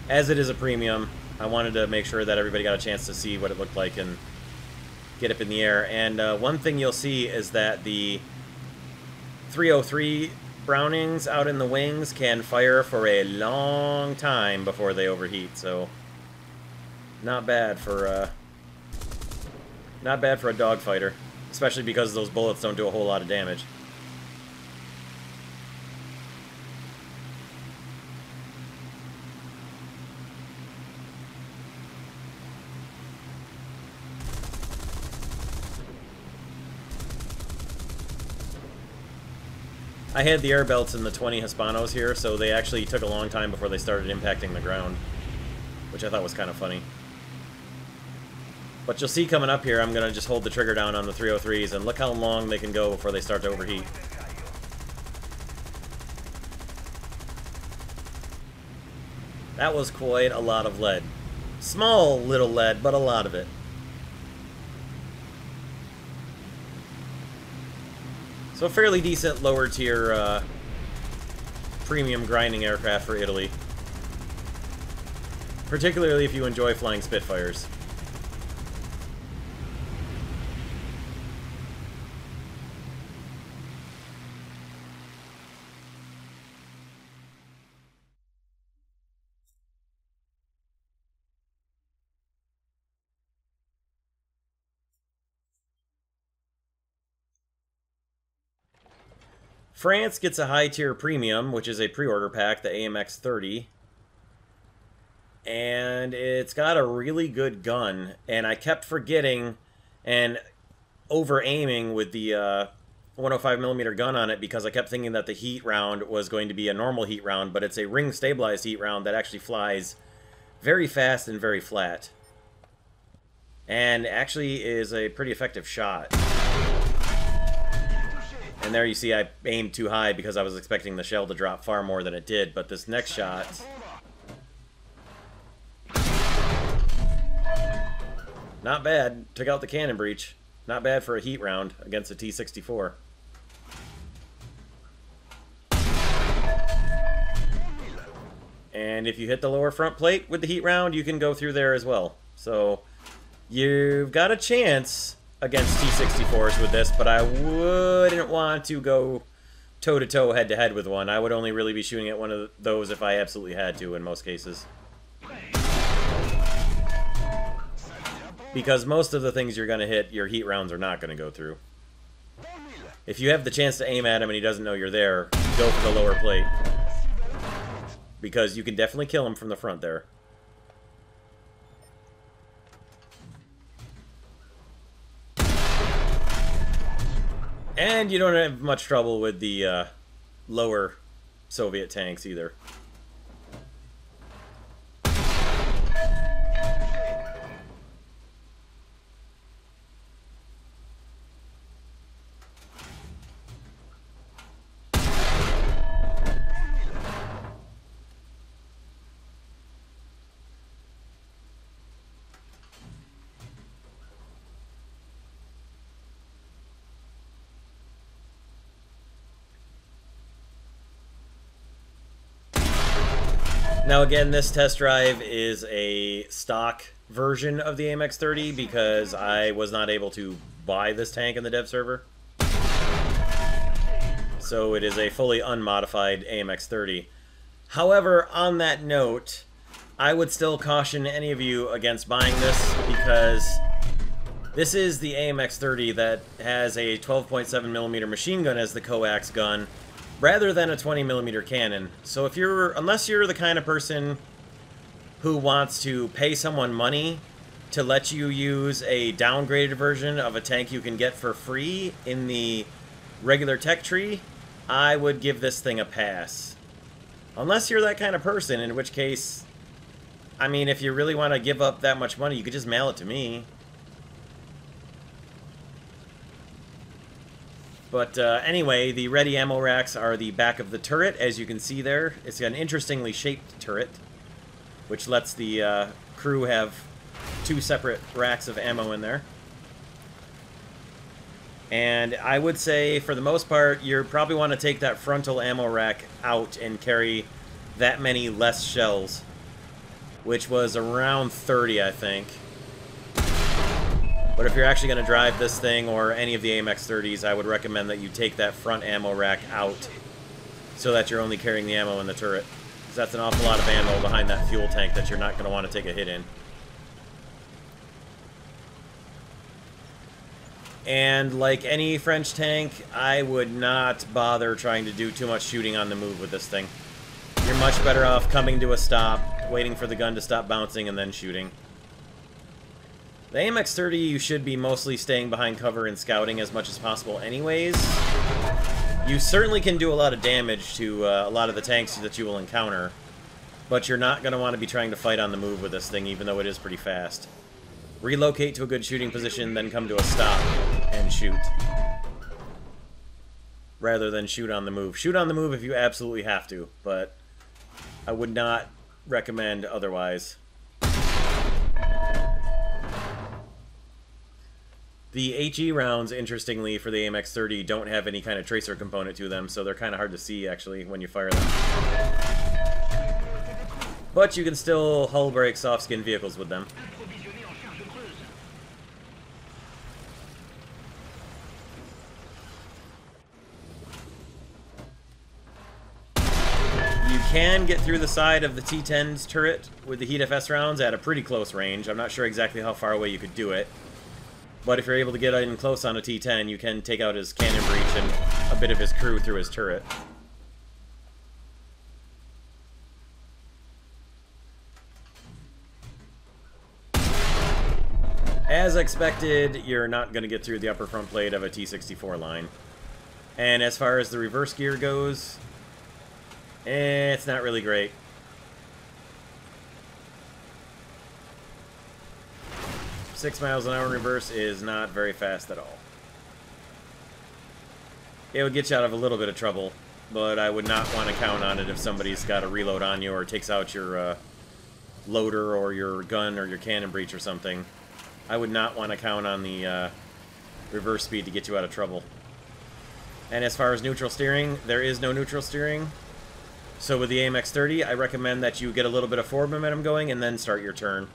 As it is a premium, I wanted to make sure that everybody got a chance to see what it looked like and get up in the air. And one thing you'll see is that the 303 Brownings out in the wings can fire for a long time before they overheat, so not bad for a dogfighter, especially because those bullets don't do a whole lot of damage. I had the air belts in the 20 Hispanos here, so they actually took a long time before they started impacting the ground, which I thought was kind of funny. But you'll see coming up here, I'm going to just hold the trigger down on the 303s, and look how long they can go before they start to overheat. That was quite a lot of lead. Small little lead, but a lot of it. So fairly decent lower tier premium grinding aircraft for Italy. Particularly if you enjoy flying Spitfires. France gets a high-tier premium, which is a pre-order pack, the AMX 30. And it's got a really good gun. And I kept forgetting and over-aiming with the 105mm gun on it because I kept thinking that the heat round was going to be a normal heat round, but it's a ring-stabilized heat round that actually flies very fast and very flat. And actually is a pretty effective shot. And there you see I aimed too high because I was expecting the shell to drop far more than it did, but this next shot... not bad. Took out the cannon breech. Not bad for a heat round against a T-64. And if you hit the lower front plate with the heat round, you can go through there as well. So, you've got a chance against T-64s with this, but I wouldn't want to go toe-to-toe, head-to-head with one. I would only really be shooting at one of those if I absolutely had to in most cases. Because most of the things you're going to hit, your heat rounds are not going to go through. If you have the chance to aim at him and he doesn't know you're there, go for the lower plate. Because you can definitely kill him from the front there. And you don't have much trouble with the lower Soviet tanks either. Now again, this test drive is a stock version of the AMX 30 because I was not able to buy this tank in the dev server. So it is a fully unmodified AMX 30. However, on that note, I would still caution any of you against buying this because this is the AMX 30 that has a 12.7mm machine gun as the coax gun, rather than a 20mm cannon. So if unless you're the kind of person who wants to pay someone money to let you use a downgraded version of a tank you can get for free in the regular tech tree, I would give this thing a pass. Unless you're that kind of person, in which case, I mean, if you really want to give up that much money, you could just mail it to me. But anyway, the ready ammo racks are the back of the turret, as you can see there. It's got an interestingly shaped turret, which lets the crew have two separate racks of ammo in there. And I would say, for the most part, you probably want to take that frontal ammo rack out and carry that many less shells, which was around 30, I think. But if you're actually going to drive this thing or any of the AMX 30s, I would recommend that you take that front ammo rack out so that you're only carrying the ammo in the turret. Because that's an awful lot of ammo behind that fuel tank that you're not going to want to take a hit in. And like any French tank, I would not bother trying to do too much shooting on the move with this thing. You're much better off coming to a stop, waiting for the gun to stop bouncing, and then shooting. The AMX 30, you should be mostly staying behind cover and scouting as much as possible anyways. You certainly can do a lot of damage to a lot of the tanks that you will encounter, but you're not going to want to be trying to fight on the move with this thing, even though it is pretty fast. relocate to a good shooting position, then come to a stop and shoot. Rather than shoot on the move. Shoot on the move if you absolutely have to, but I would not recommend otherwise. The HE rounds, interestingly, for the AMX-30 don't have any kind of tracer component to them, so they're kind of hard to see, actually, when you fire them. But you can still hull break soft-skin vehicles with them. You can get through the side of the T-10's turret with the Heat FS rounds at a pretty close range. I'm not sure exactly how far away you could do it. But if you're able to get in close on a T-10, you can take out his cannon breach and a bit of his crew through his turret. As expected, you're not going to get through the upper front plate of a T-64 line. And as far as the reverse gear goes, it's not really great. 6 miles an hour in reverse is not very fast at all. It would get you out of a little bit of trouble, but I would not want to count on it if somebody's got a reload on you or takes out your loader or your gun or your cannon breach or something. I would not want to count on the reverse speed to get you out of trouble. And as far as neutral steering, there is no neutral steering. So with the AMX-30, I recommend that you get a little bit of forward momentum going and then start your turn.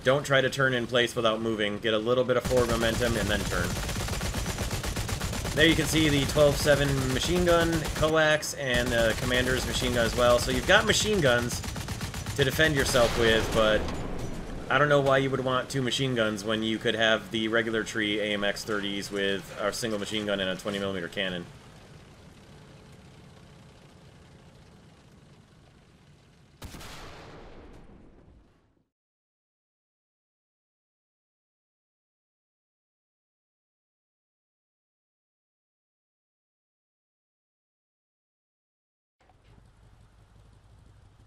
Don't try to turn in place without moving. Get a little bit of forward momentum and then turn. There you can see the 12-7 machine gun, coax, and the commander's machine gun as well. So you've got machine guns to defend yourself with, but I don't know why you would want 2 machine guns when you could have the regular tree AMX-30s with a single machine gun and a 20mm cannon.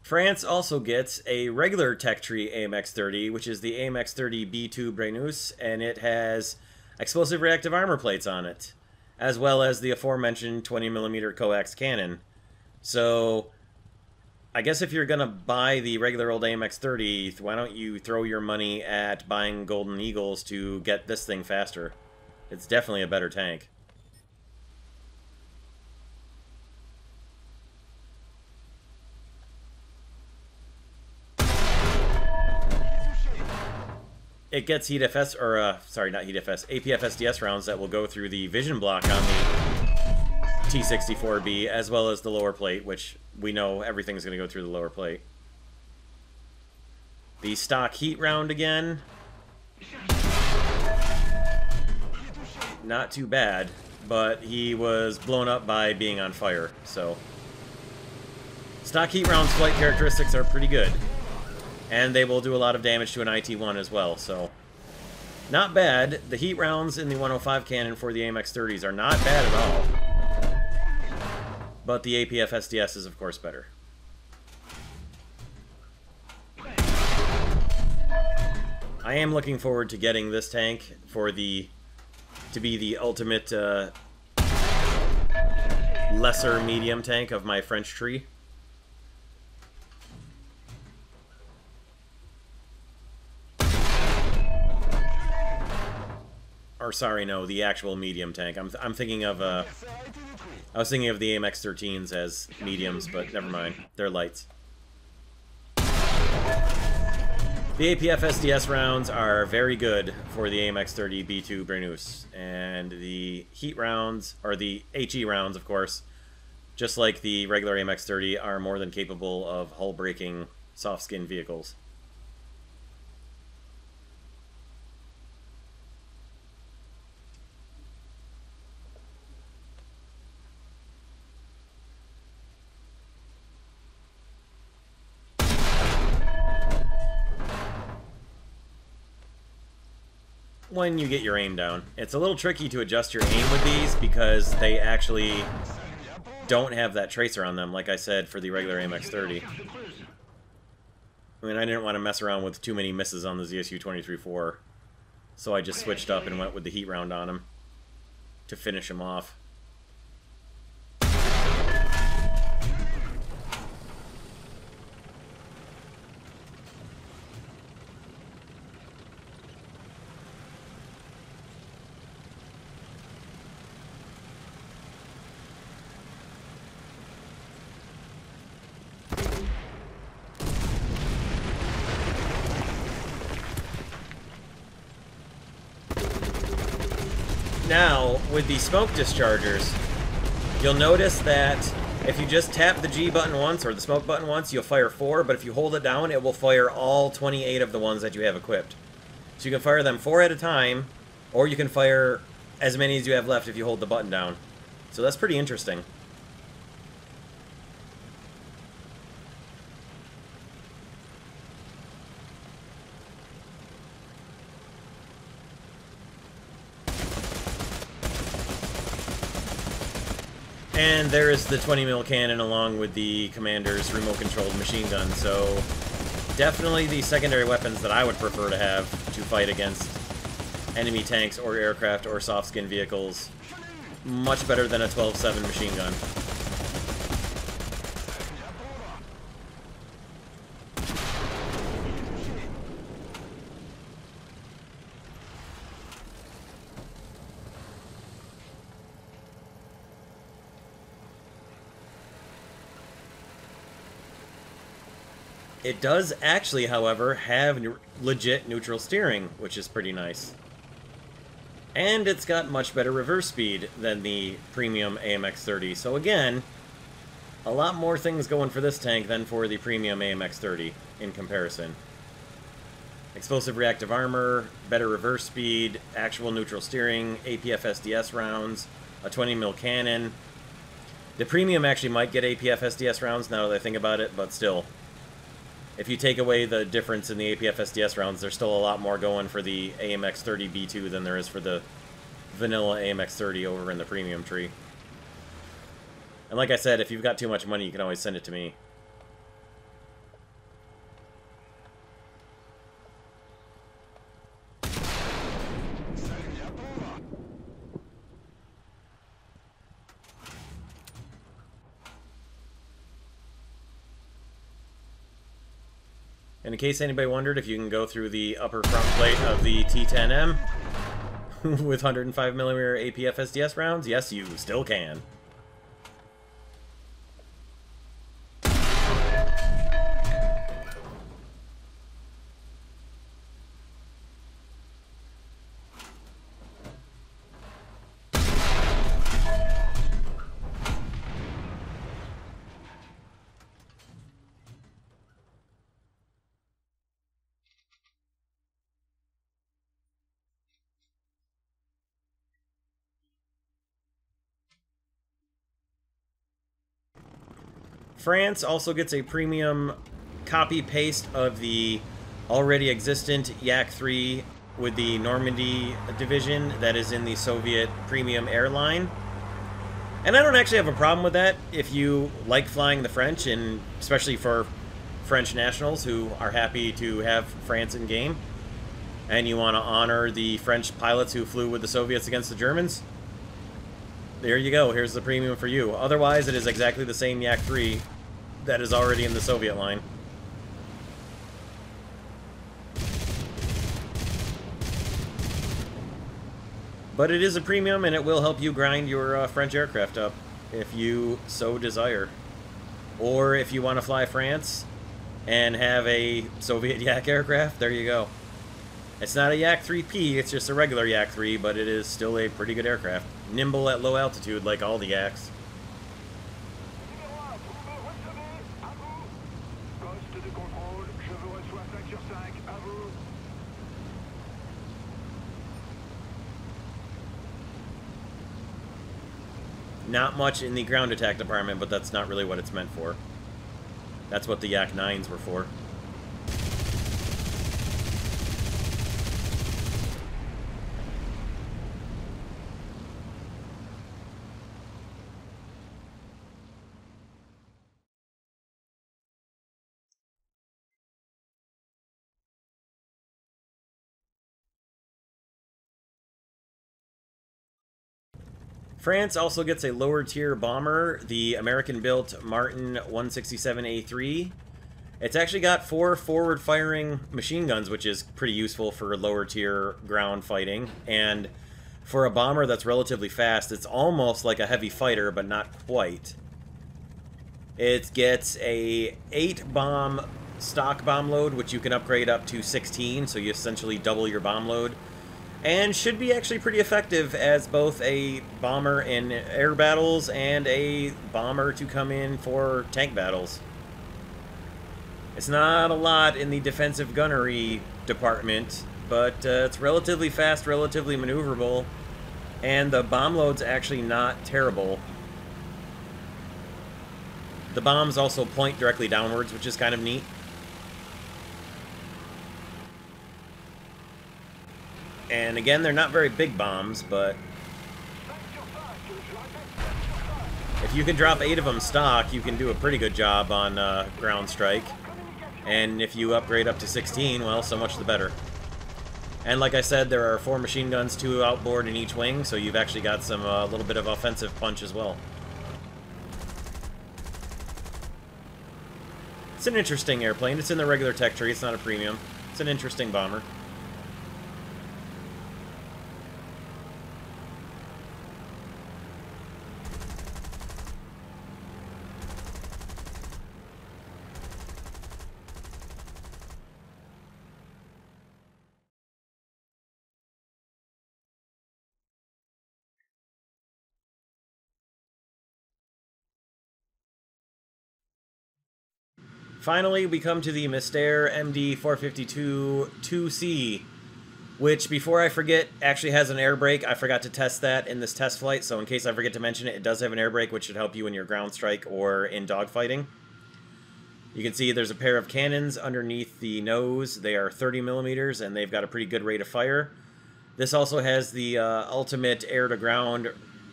France also gets a regular tech tree AMX-30, which is the AMX-30 B2 BRENUS, and it has explosive reactive armor plates on it, as well as the aforementioned 20mm coax cannon. So, I guess if you're going to buy the regular old AMX-30, why don't you throw your money at buying Golden Eagles to get this thing faster? It's definitely a better tank. It gets Heat FS, or, sorry, not Heat FS, APF SDS rounds that will go through the vision block on the T-64B, as well as the lower plate, which we know everything's going to go through the lower plate. The stock heat round again. Not too bad, but he was blown up by being on fire, so. Stock heat rounds flight characteristics are pretty good. And they will do a lot of damage to an IT-1 as well, so not bad. The heat rounds in the 105 cannon for the AMX-30s are not bad at all. But the APF SDS is, of course, better. I am looking forward to getting this tank for to be the ultimate lesser medium tank of my French tree. Or sorry, no, the actual medium tank. I'm thinking of I was thinking of the AMX-13s as mediums, but never mind. They're lights. The APF SDS rounds are very good for the AMX-30 B2 BRENUS, and the heat rounds, or the HE rounds, of course, just like the regular AMX-30, are more than capable of hull-breaking soft-skin vehicles. When you get your aim down. It's a little tricky to adjust your aim with these because they actually don't have that tracer on them, like I said, for the regular AMX-30. I mean, I didn't want to mess around with too many misses on the ZSU-23-4, so I just switched up and went with the heat round on him to finish him off. Now, with the smoke dischargers, you'll notice that if you just tap the G button once, or the smoke button once, you'll fire 4, but if you hold it down, it will fire all 28 of the ones that you have equipped. So you can fire them 4 at a time, or you can fire as many as you have left if you hold the button down. So that's pretty interesting. And there is the 20mm cannon along with the commander's remote-controlled machine gun, so definitely the secondary weapons that I would prefer to have to fight against enemy tanks or aircraft or soft-skin vehicles. Much better than a 12-7 machine gun. It does actually, however, have legit neutral steering, which is pretty nice. And it's got much better reverse speed than the premium AMX-30. So again, a lot more things going for this tank than for the premium AMX-30 in comparison. Explosive reactive armor, better reverse speed, actual neutral steering, APF SDS rounds, a 20mm cannon. The premium actually might get APF SDS rounds now that I think about it, but still. If you take away the difference in the APF SDS rounds, there's still a lot more going for the AMX-30 B2 than there is for the vanilla AMX-30 over in the premium tree. And like I said, if you've got too much money, you can always send it to me. And in case anybody wondered if you can go through the upper front plate of the T10M with 105mm APF SDS rounds, yes, you still can. France also gets a premium copy-paste of the already existent Yak-3 with the Normandy division that is in the Soviet premium airline. And I don't actually have a problem with that if you like flying the French, and especially for French nationals who are happy to have France in game, and you want to honor the French pilots who flew with the Soviets against the Germans. There you go, here's the premium for you. Otherwise, it is exactly the same Yak-3 that is already in the Soviet line. But it is a premium, and it will help you grind your French aircraft up, if you so desire. Or if you want to fly France and have a Soviet Yak aircraft, there you go. It's not a Yak-3P, it's just a regular Yak-3, but it is still a pretty good aircraft. Nimble at low altitude, like all the Yaks. Not much in the ground attack department, but that's not really what it's meant for. That's what the Yak-9s were for. France also gets a lower tier bomber, the American-built Martin 167A3. It's actually got 4 forward-firing machine guns, which is pretty useful for lower tier ground fighting. And for a bomber that's relatively fast, it's almost like a heavy fighter, but not quite. It gets a 8 bomb stock bomb load, which you can upgrade up to 16, so you essentially double your bomb load. And should be actually pretty effective as both a bomber in air battles and a bomber to come in for tank battles. It's not a lot in the defensive gunnery department, but it's relatively fast, relatively maneuverable, and the bomb load's actually not terrible. The bombs also point directly downwards, which is kind of neat. And again, they're not very big bombs, but if you can drop 8 of them stock, you can do a pretty good job on ground strike. And if you upgrade up to 16, well, so much the better. And like I said, there are 4 machine guns, 2 outboard in each wing, so you've actually got some little bit of offensive punch as well. It's an interesting airplane. It's in the regular tech tree. It's not a premium. It's an interesting bomber. Finally, we come to the Mystère MD 452 2C, which, before I forget, actually has an air brake. I forgot to test that in this test flight, so in case I forget to mention it, it does have an air brake, which should help you in your ground strike or in dogfighting. You can see there's a pair of cannons underneath the nose. They are 30 millimeters, and they've got a pretty good rate of fire. This also has the ultimate air-to-ground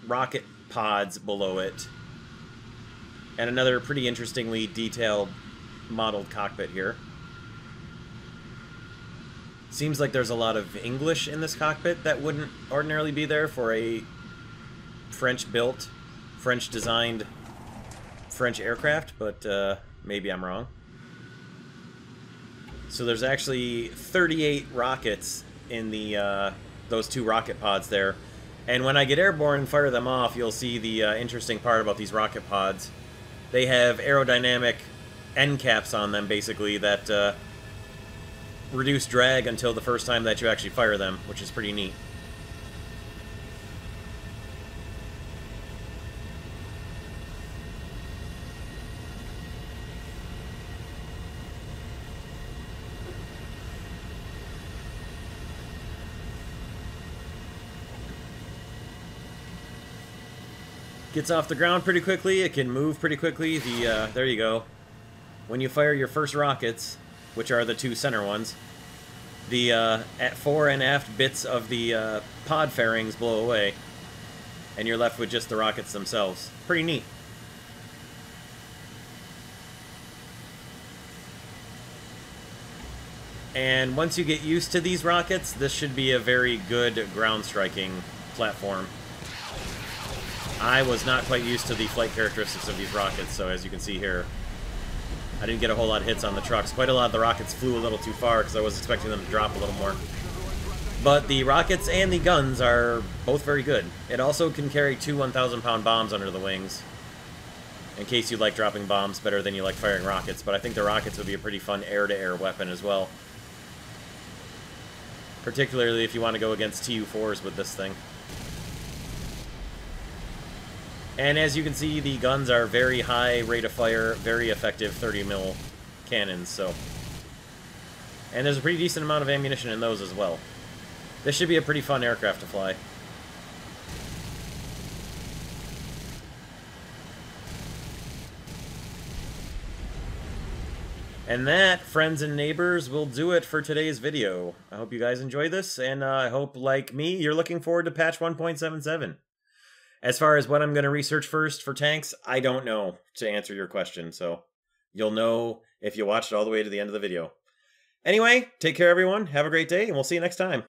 rocket pods below it, and another pretty interestingly detailed modeled cockpit here. Seems like there's a lot of English in this cockpit that wouldn't ordinarily be there for a French-built, French-designed French aircraft, but maybe I'm wrong. So there's actually 38 rockets in the those 2 rocket pods there. And when I get airborne and fire them off, you'll see the interesting part about these rocket pods. They have aerodynamic end caps on them, basically, that reduce drag until the first time that you actually fire them, which is pretty neat. Gets off the ground pretty quickly. It can move pretty quickly. There you go. When you fire your first rockets, which are the 2 center ones, the fore and aft bits of the pod fairings blow away, and you're left with just the rockets themselves. Pretty neat. And once you get used to these rockets, this should be a very good ground striking platform. I was not quite used to the flight characteristics of these rockets, so as you can see here, I didn't get a whole lot of hits on the trucks. Quite a lot of the rockets flew a little too far because I was expecting them to drop a little more. But the rockets and the guns are both very good. It also can carry 2 1,000-pound bombs under the wings, in case you like dropping bombs better than you like firing rockets. But I think the rockets would be a pretty fun air-to-air weapon as well, particularly if you want to go against TU-4s with this thing. And as you can see, the guns are very high rate of fire, very effective 30 mil cannons, so. And there's a pretty decent amount of ammunition in those as well. This should be a pretty fun aircraft to fly. And that, friends and neighbors, will do it for today's video. I hope you guys enjoyed this, and I hope, like me, you're looking forward to patch 1.77. As far as what I'm going to research first for tanks, I don't know, to answer your question, so you'll know if you watched it all the way to the end of the video. Anyway, take care everyone, have a great day, and we'll see you next time.